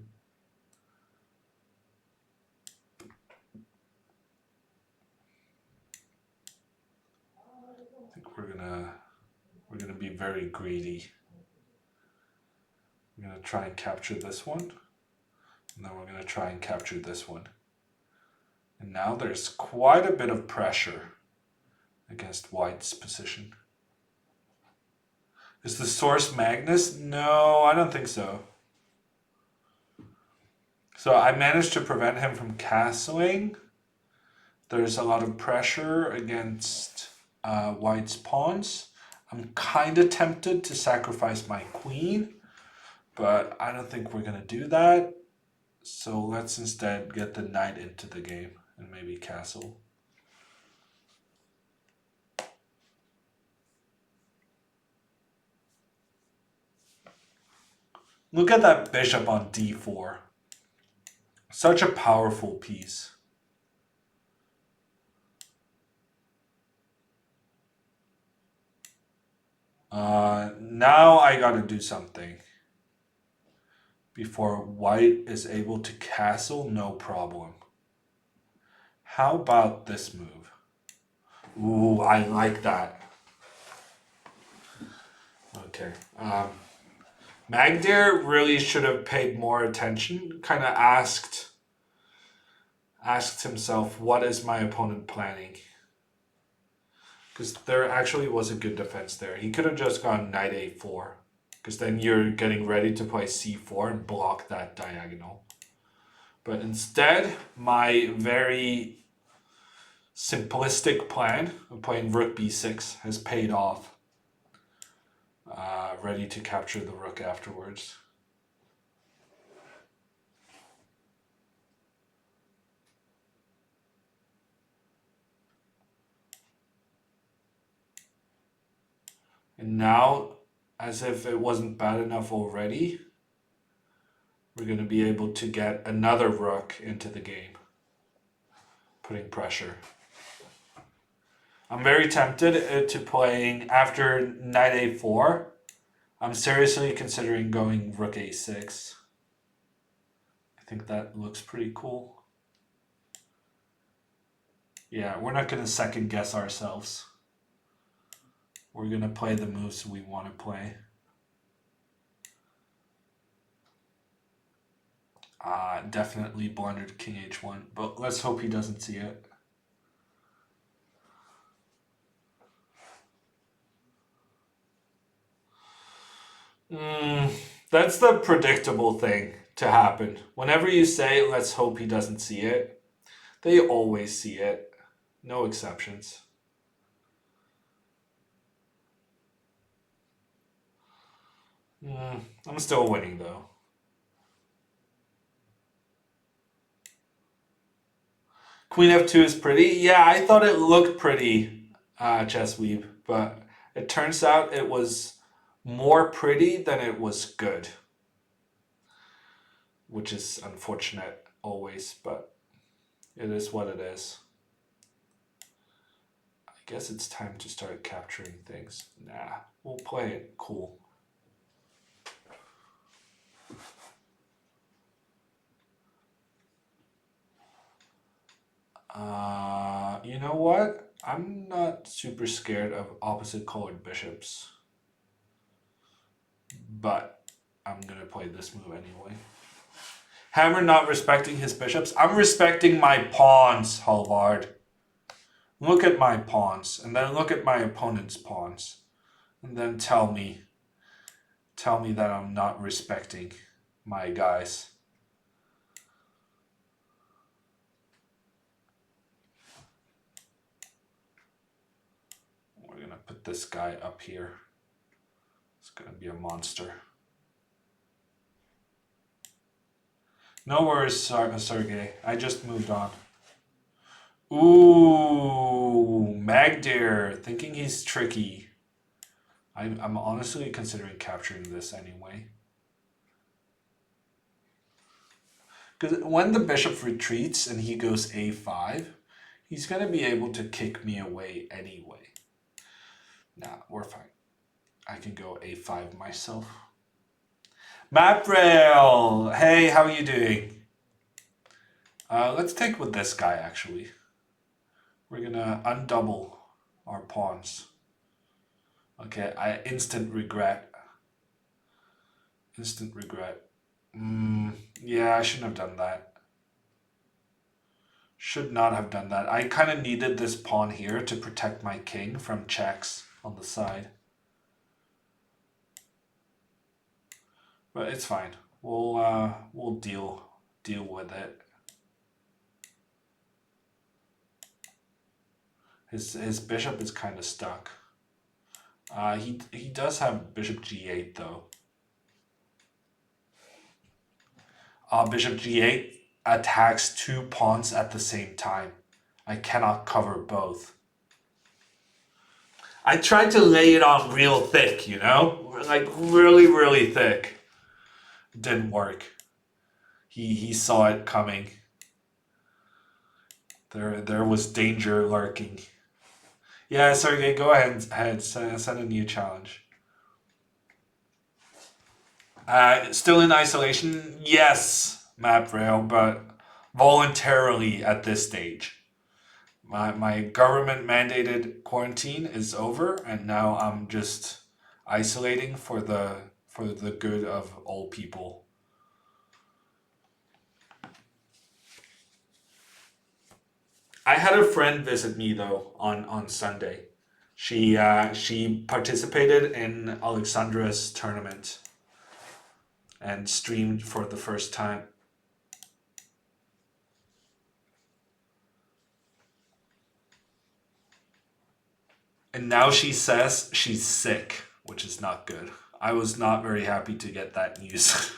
I think we're gonna be very greedy. We're gonna try and capture this one, and then we're gonna try and capture this one. And now there's quite a bit of pressure against white's position. Is the source Magnus? No, I don't think so. So I managed to prevent him from castling. There's a lot of pressure against white's pawns. I'm kind of tempted to sacrifice my queen, but I don't think we're going to do that. So let's instead get the knight into the game and maybe castle. Look at that bishop on d4. Such a powerful piece. Now I gotta do something. Before white is able to castle, no problem. How about this move? Ooh, I like that. Okay. Magdir really should have paid more attention. Kind of asked himself, what is my opponent planning? Because there actually was a good defense there. He could have just gone knight a4. Because then you're getting ready to play c4 and block that diagonal. But instead, my very simplistic plan of playing rook b6 has paid off. Ready to capture the rook afterwards. And now, as if it wasn't bad enough already, we're going to be able to get another rook into the game, putting pressure. I'm very tempted to playing after knight a4. I'm seriously considering going rook a6. I think that looks pretty cool. Yeah, we're not going to second guess ourselves. We're going to play the moves we want to play. Definitely blundered king h1, but let's hope he doesn't see it. That's the predictable thing to happen. Whenever you say, let's hope he doesn't see it, they always see it. No exceptions. I'm still winning, though. Queen f2 is pretty. Yeah, I thought it looked pretty, Chess Weeb, but it turns out it was more pretty than it was good. Which is unfortunate always, but it is what it is. I guess it's time to start capturing things. Nah, we'll play it cool. You know what? I'm not super scared of opposite colored bishops. But I'm going to play this move anyway. Hammer not respecting his bishops. I'm respecting my pawns, Halvard. Look at my pawns, and then look at my opponent's pawns. And then tell me that I'm not respecting my guys. We're going to put this guy up here. It's going to be a monster. No worries, Sergey. I just moved on. Ooh, Magdir, thinking he's tricky. I'm honestly considering capturing this anyway. Because when the bishop retreats and he goes a5, he's going to be able to kick me away anyway. Nah, we're fine. I can go a5 myself. Maprail! Hey, how are you doing? Let's take with this guy, actually. We're gonna undouble our pawns. Okay, I instant regret. Instant regret. Yeah, I shouldn't have done that. Should not have done that. I kind of needed this pawn here to protect my king from checks on the side. But it's fine. We'll deal with it. His bishop is kind of stuck. He does have bishop g8 though. Bishop g8 attacks two pawns at the same time. I cannot cover both. I tried to lay it on real thick, you know? Like really, really thick. Didn't work. He saw it coming. There was danger lurking. Yeah, Sergey, go ahead, send a new challenge. Still in isolation? Yes, MapRail, but voluntarily at this stage. My government mandated quarantine is over, and now I'm just isolating for the good of all people. I had a friend visit me though on Sunday. She participated in Alexandra's tournament and streamed for the first time. And now she says she's sick, which is not good. I was not very happy to get that news.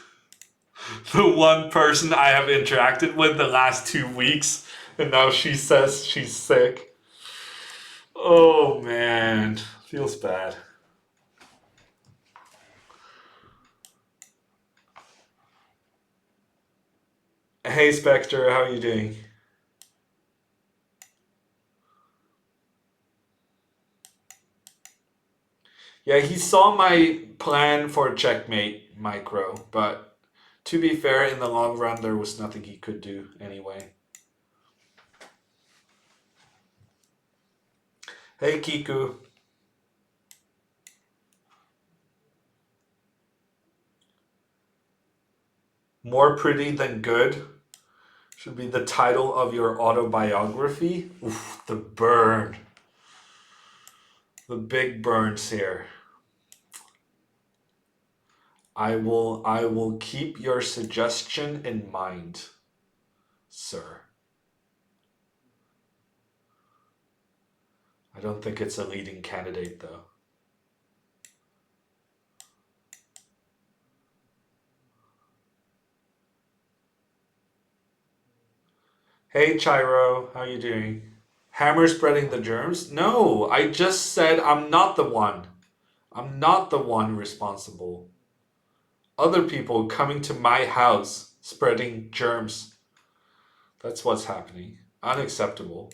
The one person I have interacted with the last 2 weeks, and now she says she's sick. Oh man, feels bad. Hey Spectre, how are you doing? Yeah, he saw my plan for checkmate micro, but to be fair, in the long run, there was nothing he could do anyway. Hey Kiku. More pretty than good should be the title of your autobiography. Oof, the burn. The big burns here. I will keep your suggestion in mind, sir. I don't think it's a leading candidate though. Hey Chiro, how you doing? Hammer spreading the germs? No, I just said I'm not the one. I'm not the one responsible. Other people coming to my house spreading germs. That's what's happening. Unacceptable.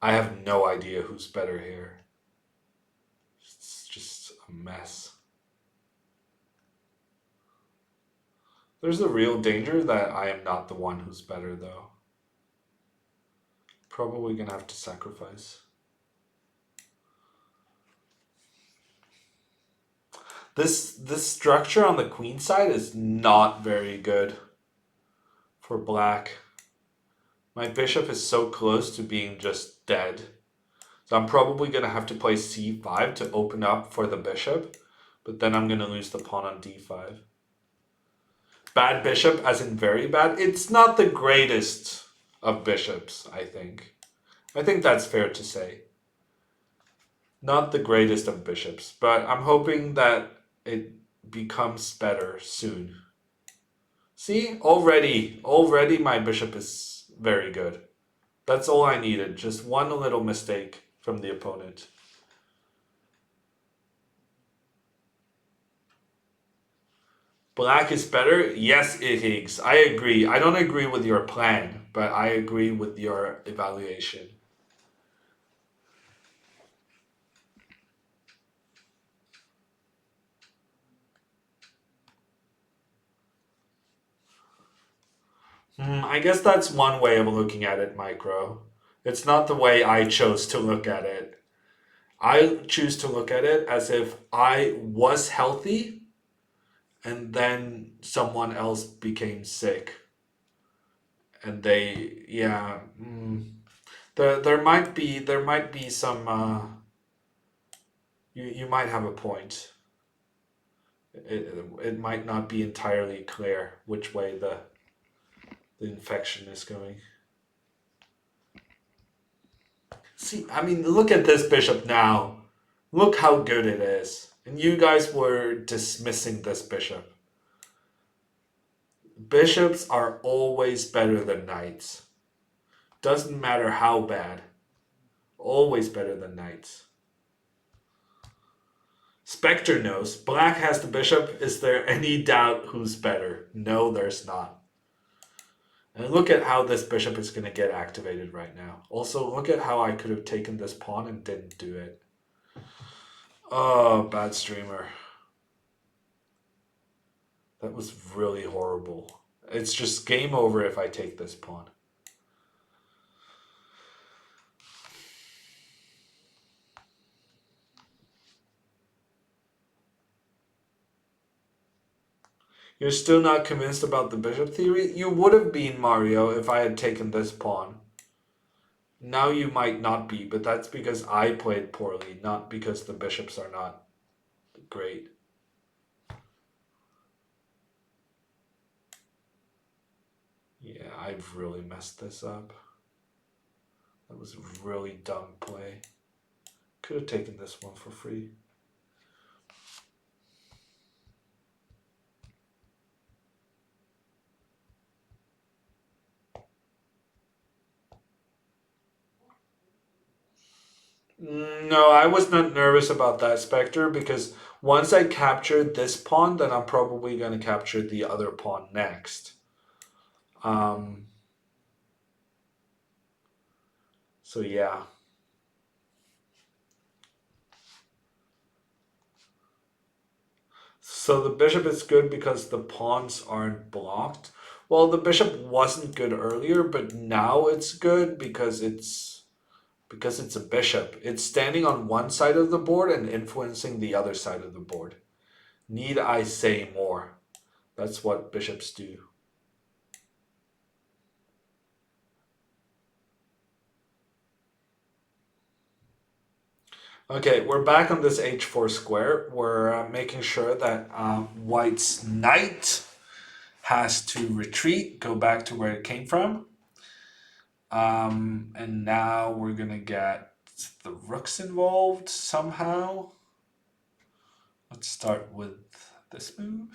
I have no idea who's better here. It's just a mess. There's a real danger that I am not the one who's better though. Probably gonna have to sacrifice. This structure on the queen side is not very good for black. My bishop is so close to being just dead. So I'm probably going to have to play c5 to open up for the bishop, but then I'm going to lose the pawn on d5. Bad bishop, as in very bad. It's not the greatest of bishops, I think. I think that's fair to say. Not the greatest of bishops, but I'm hoping that it becomes better soon. See, already my bishop is very good. That's all I needed, just one little mistake from the opponent. Black is better? Yes, Higgs. I agree. I don't agree with your plan, but I agree with your evaluation. I guess that's one way of looking at it, Micro. It's not the way I chose to look at it. I choose to look at it as if I was healthy and then someone else became sick. And they, yeah, there might be some. You might have a point. It might not be entirely clear which way the infection is going. See, I mean, look at this bishop now. Look how good it is. And you guys were dismissing this bishop. Bishops are always better than knights. Doesn't matter how bad. Always better than knights. Spectre knows. Black has the bishop. Is there any doubt who's better? No, there's not. And look at how this bishop is going to get activated right now. Also, look at how I could have taken this pawn and didn't do it. Oh, bad streamer. That was really horrible. It's just game over if I take this pawn. You're still not convinced about the bishop theory? You would have been, Mario, if I had taken this pawn. Now you might not be, but that's because I played poorly, not because the bishops are not great. Yeah, I've really messed this up. That was a really dumb play. Could have taken this one for free. No, I was not nervous about that, Spectre, because once I captured this pawn, then I'm probably going to capture the other pawn next. So yeah. So the bishop is good because the pawns aren't blocked. Well, the bishop wasn't good earlier, but now it's good because it's a bishop. It's standing on one side of the board and influencing the other side of the board. Need I say more? That's what bishops do. Okay, we're back on this h4 square. We're making sure that white's knight has to retreat, go back to where it came from. And now we're going to get the rooks involved somehow. Let's start with this move.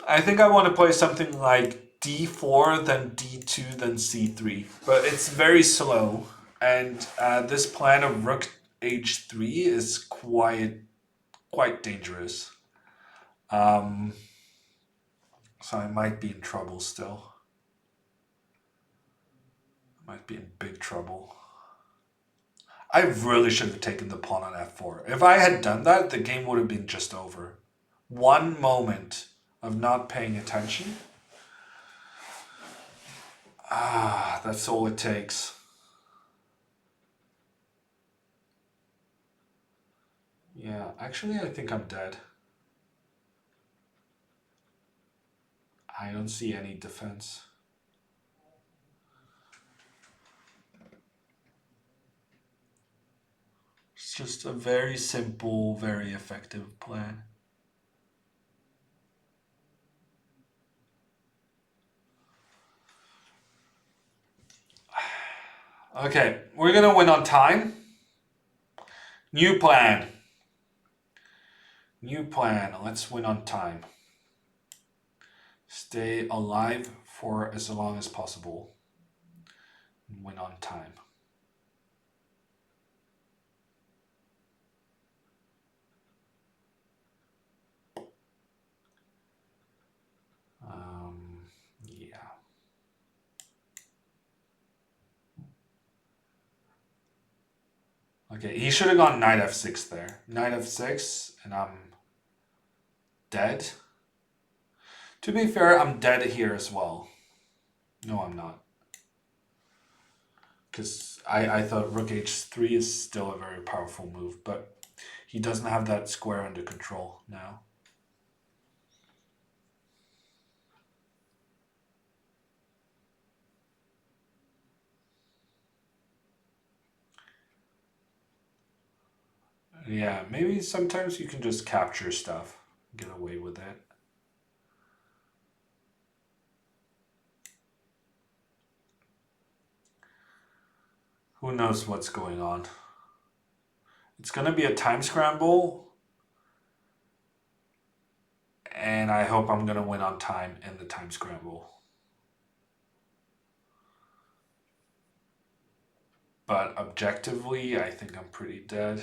I think I want to play something like d4, then d2, then c3. But it's very slow. And this plan of rook h3 is quite dangerous. So I might be in trouble still. Might be in big trouble. I really should have taken the pawn on f4. If I had done that, the game would have been just over. One moment of not paying attention. That's all it takes. Yeah, actually, I think I'm dead. I don't see any defense. It's just a very simple, very effective plan. Okay, we're gonna win on time. New plan. New plan. Let's win on time. Stay alive for as long as possible. Win on time. Okay, he should have gone knight f6 there. Knight f6, and I'm dead. To be fair, I'm dead here as well. No, I'm not. Because I thought rook h3 is still a very powerful move, but he doesn't have that square under control now. Yeah, maybe sometimes you can just capture stuff, get away with it. Who knows what's going on? It's going to be a time scramble, and I hope I'm going to win on time in the time scramble. But objectively, I think I'm pretty dead.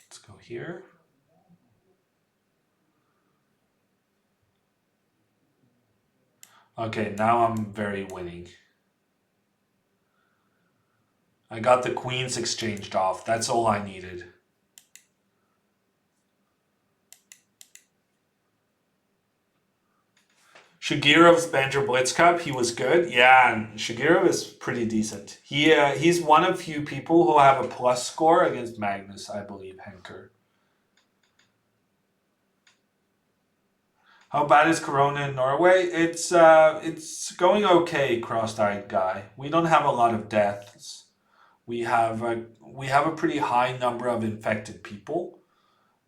Let's go here. Okay, now I'm very winning. I got the queens exchanged off. That's all I needed. Shagirov's Banjo Blitz Cup, he was good. Yeah, and Shagirov is pretty decent. He's one of few people who have a plus score against Magnus, I believe, Henker. How bad is Corona in Norway? It's going okay, cross-eyed guy. We don't have a lot of deaths. We have a pretty high number of infected people,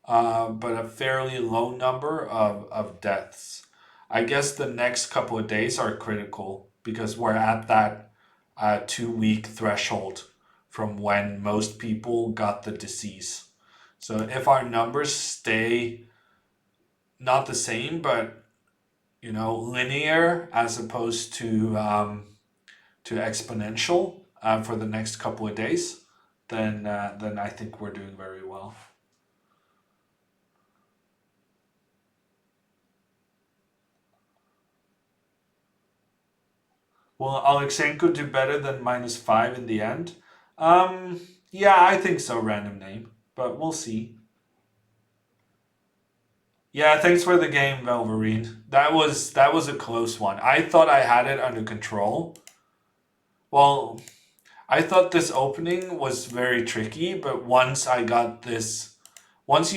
but a fairly low number of deaths. I guess the next couple of days are critical because we're at that 2-week threshold from when most people got the disease. So if our numbers stay not the same, but linear as opposed to exponential for the next couple of days, then I think we're doing very well. Will Alexenko do better than -5 in the end? Yeah, I think so. Random name, but we'll see. Yeah, thanks for the game, Velverine. That was a close one. I thought I had it under control. Well, I thought this opening was very tricky, but once you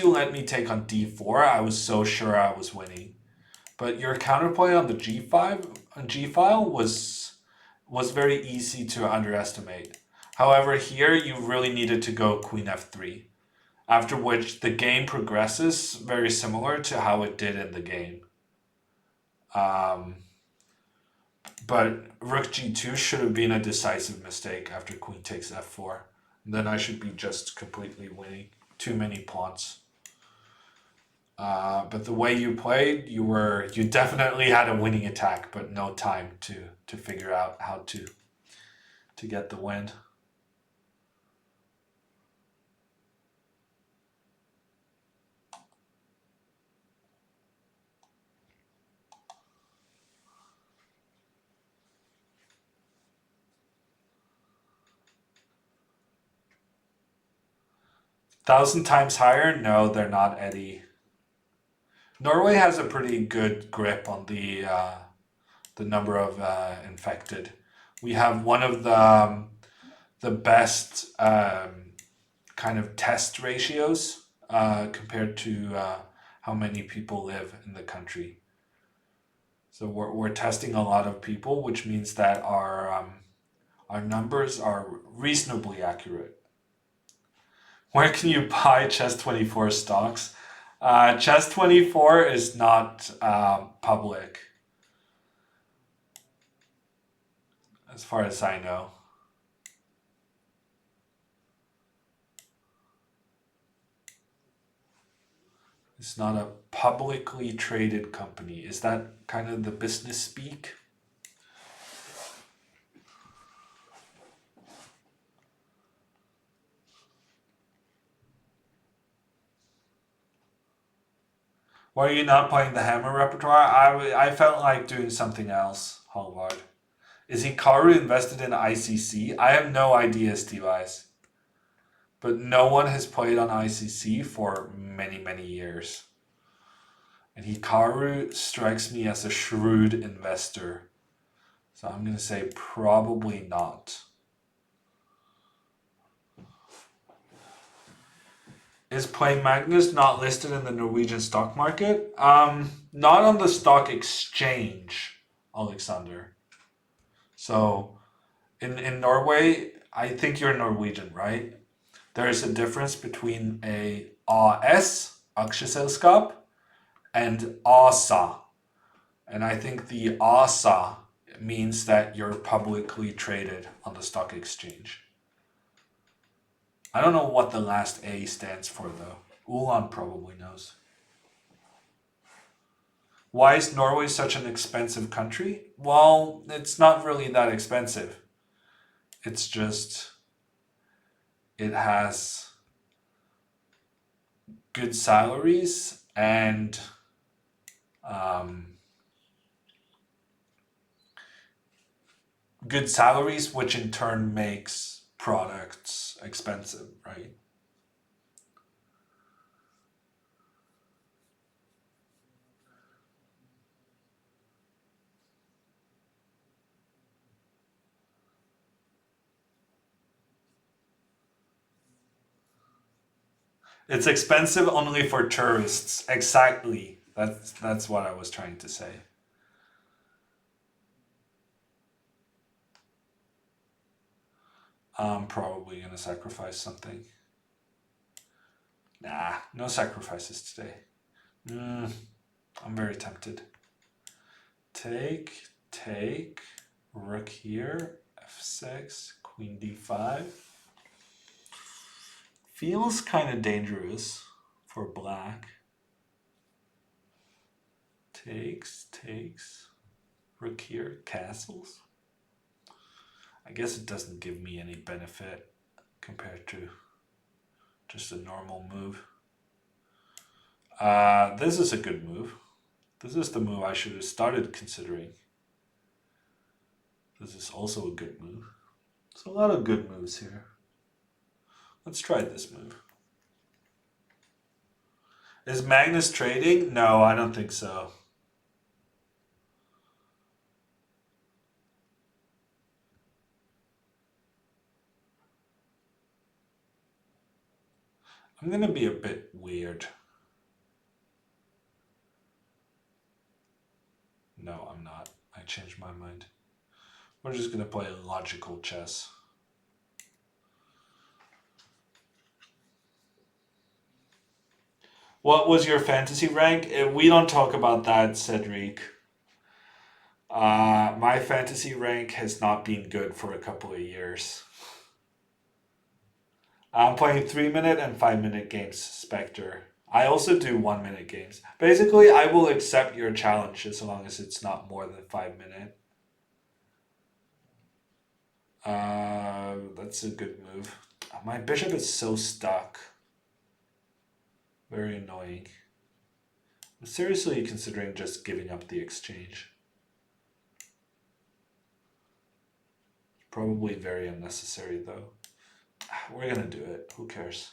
let me take on d4, I was so sure I was winning. But your counterplay on the g file was very easy to underestimate. However, here you really needed to go queen f3, after which the game progresses very similar to how it did in the game. But rook g2 should have been a decisive mistake after queen takes f4. Then I should be just completely winning. Too many pawns. But the way you played, you definitely had a winning attack, but no time to figure out how to get the win. Thousand times higher? No, they're not, Eddie. Norway has a pretty good grip on the number of infected. We have one of the best kind of test ratios compared to how many people live in the country. So we're testing a lot of people, which means that our numbers are reasonably accurate. Where can you buy Chess24 stocks? Chess24 is not public, as far as I know. It's not a publicly traded company. Is that kind of the business speak? Why are you not playing the hammer repertoire? I felt like doing something else, Hallvard. Is Hikaru invested in ICC? I have no idea, Steve Eyes. But no one has played on ICC for many, many years. And Hikaru strikes me as a shrewd investor. So I'm going to say probably not. Is Play Magnus not listed in the Norwegian stock market? Not on the stock exchange, Alexander. So in Norway, I think you're Norwegian, right? There is a difference between a AS, aksjeselskap, and ASA. And I think the ASA means that you're publicly traded on the stock exchange. I don't know what the last A stands for, though. Ulan probably knows. Why is Norway such an expensive country? Well, it's not really that expensive. It's just, it has good salaries and good salaries, which in turn makes products expensive, right? It's expensive only for tourists. Exactly. That's what I was trying to say. I'm probably gonna sacrifice something. Nah, no sacrifices today. I'm very tempted. Take, rook here, f6, queen d5. Feels kind of dangerous for black. Takes, rook here, castles. I guess it doesn't give me any benefit compared to just a normal move. This is a good move. This is the move I should have started considering. This is also a good move. There's a lot of good moves here. Let's try this move. Is Magnus trading? No, I don't think so. I'm gonna be a bit weird. No, I'm not. I changed my mind. We're just gonna play logical chess. What was your fantasy rank? We don't talk about that, Cedric. My fantasy rank has not been good for a couple of years. I'm playing 3-minute and 5-minute games, Spectre. I also do 1-minute games. Basically, I will accept your challenge as long as it's not more than 5-minute. That's a good move. My bishop is so stuck. Very annoying. I'm seriously considering just giving up the exchange. Probably very unnecessary though. We're gonna do it. Who cares?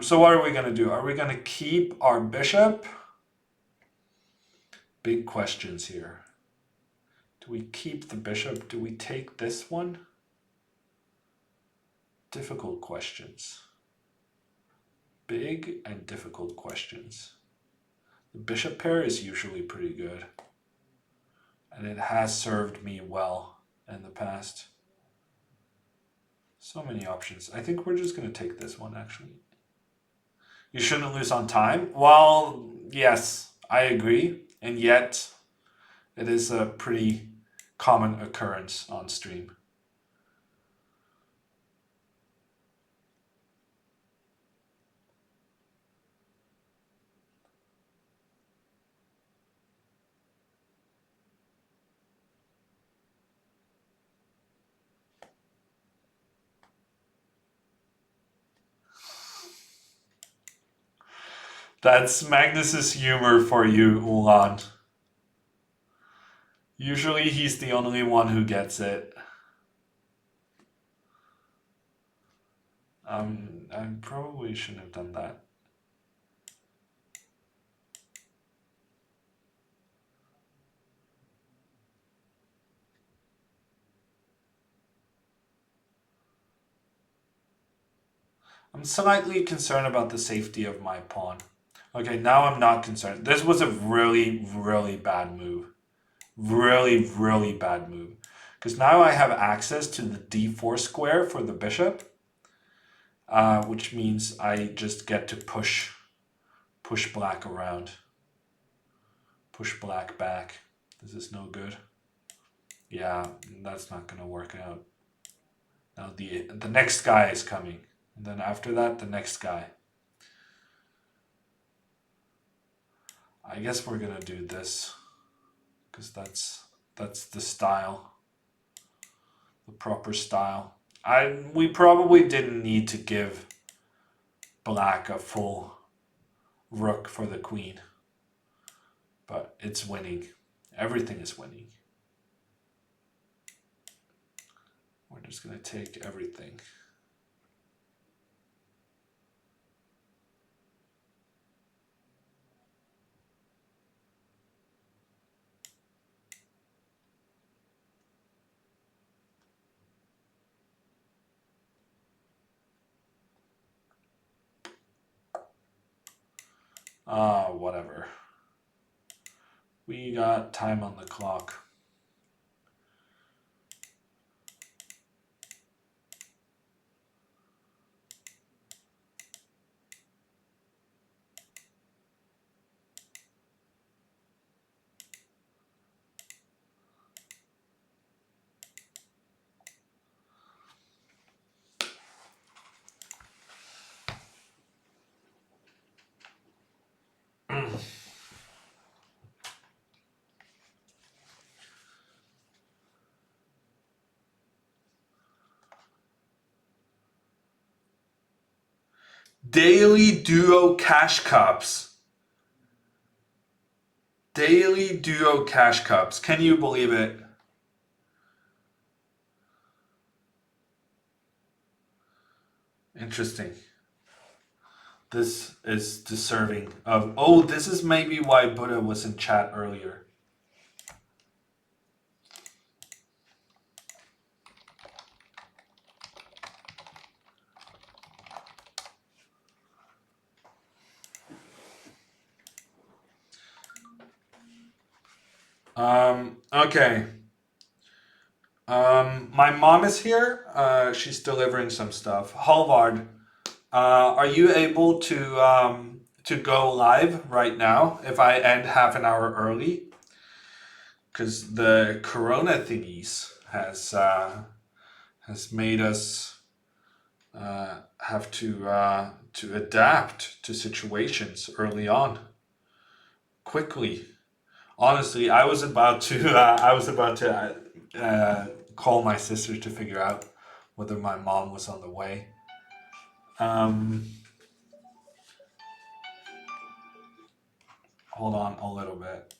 So what are we gonna do? Are we gonna keep our bishop? Big questions here. Do we keep the bishop? Do we take this one? Difficult questions. Big and difficult questions. The bishop pair is usually pretty good. And it has served me well in the past. So many options. I think we're just going to take this one, actually. You shouldn't lose on time? Well, yes. I agree, and yet it is a pretty common occurrence on stream. That's Magnus's humor for you, Ulan. Usually he's the only one who gets it. I probably shouldn't have done that. I'm slightly concerned about the safety of my pawn. Okay, now I'm not concerned. This was a really, really bad move. Really, really bad move. Because now I have access to the d4 square for the bishop, which means I just get to push black around. Push black back. This is no good. Yeah, that's not going to work out. Now the next guy is coming. And then after that, the next guy. I guess we're going to do this. Because that's the style. The proper style. We probably didn't need to give black a full rook for the queen. But it's winning. Everything is winning. We're just going to take everything. Whatever. We got time on the clock. Daily Duo Cash Cups. Daily Duo Cash Cups. Can you believe it? Interesting. This is deserving of... Oh, this is maybe why Buddha was in chat earlier. Okay. My mom is here. She's delivering some stuff. Halvard, are you able to go live right now if I end half an hour early? Because the Corona thingies has made us have to adapt to situations early on, quickly. Honestly, I was about to call my sister to figure out whether my mom was on the way. Hold on a little bit.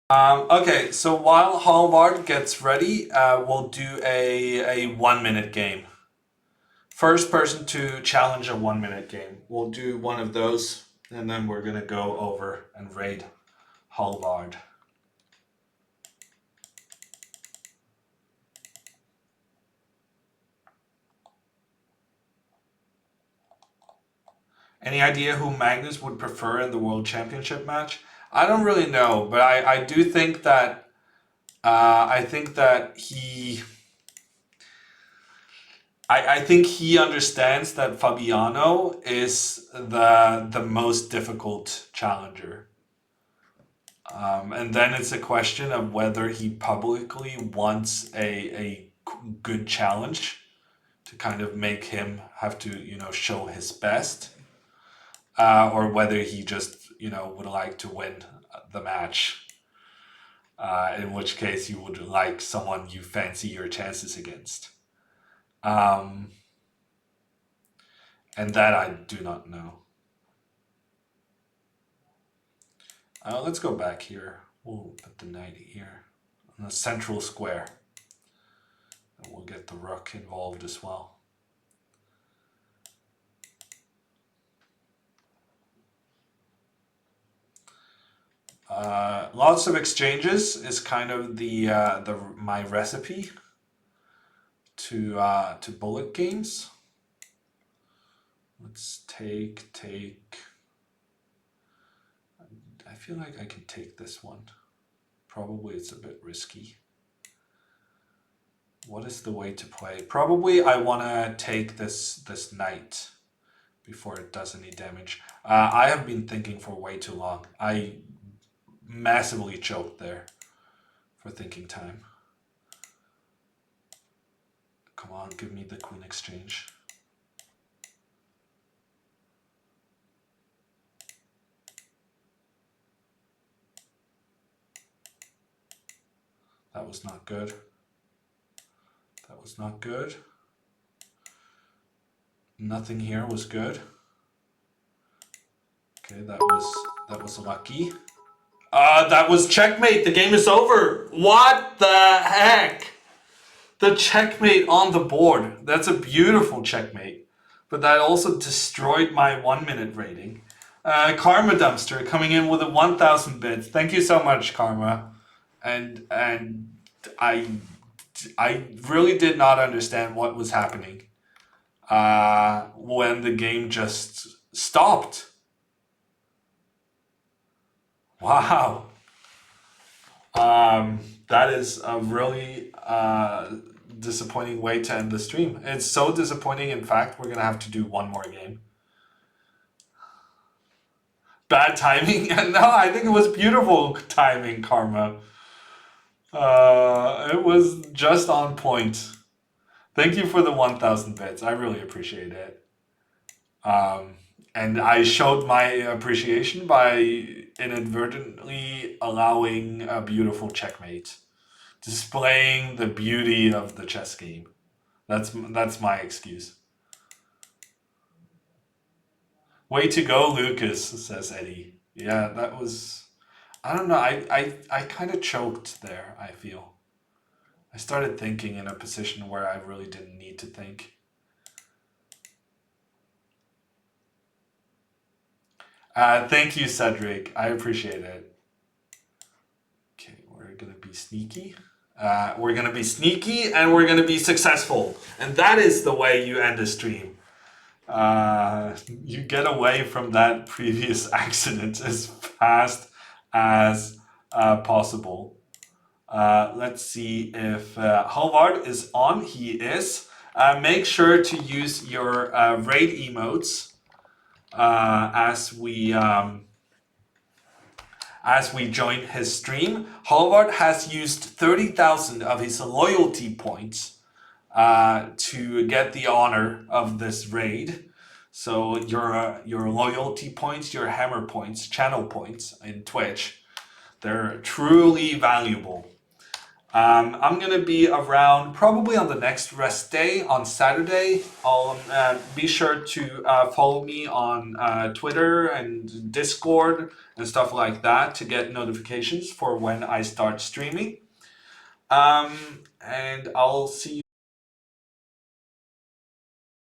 Okay, so while Halvard gets ready, we'll do a 1 minute game. First person to challenge a 1 minute game. We'll do one of those, and then we're gonna go over and raid Halvard. Any idea who Magnus would prefer in the World Championship match? I don't really know, but I do think that I think that I think he understands that Fabiano is the most difficult challenger. And then it's a question of whether he publicly wants a good challenge to kind of make him have to, show his best, or whether he just, would like to win the match. In which case you would like someone you fancy your chances against. And that I do not know. Let's go back here. We'll put the knight here on the central square. And we'll get the rook involved as well. Lots of exchanges is kind of my recipe to bullet games. Let's take. I feel like I can take this one. Probably it's a bit risky. What is the way to play? Probably I want to take this knight before it does any damage. I have been thinking for way too long. I massively choked there for thinking time. Come on, give me the queen exchange. That was not good. That was not good. Nothing here was good. Okay, that was lucky. That was checkmate. The game is over. What the heck? The checkmate on the board. That's a beautiful checkmate. But that also destroyed my 1 minute rating. Karma Dumpster coming in with a 1,000 bits. Thank you so much, Karma. And I really did not understand what was happening when the game just stopped. Wow. That is a really disappointing way to end the stream. It's so disappointing, in fact, we're going to have to do one more game. Bad timing? No, I think it was beautiful timing, Karma. It was just on point. Thank you for the 1,000 bits. I really appreciate it. And I showed my appreciation by inadvertently allowing a beautiful checkmate, displaying the beauty of the chess game. That's my excuse. Way to go, Lucas, says Eddie. Yeah, that was... I don't know, I kind of choked there, I feel. I started thinking in a position where I really didn't need to think. Thank you, Cedric. I appreciate it. Okay, we're going to be sneaky. We're going to be sneaky and we're going to be successful. And that is the way you end a stream. You get away from that previous accident as fast as possible. Let's see if Halvard is on. He is. Make sure to use your raid emotes as we join his stream. Halvard has used 30,000 of his loyalty points to get the honor of this raid. So your loyalty points, your hammer points, channel points in Twitch, they're truly valuable. I'm going to be around probably on the next rest day on Saturday. I'll be sure to follow me on Twitter and Discord and stuff like that to get notifications for when I start streaming. And I'll see you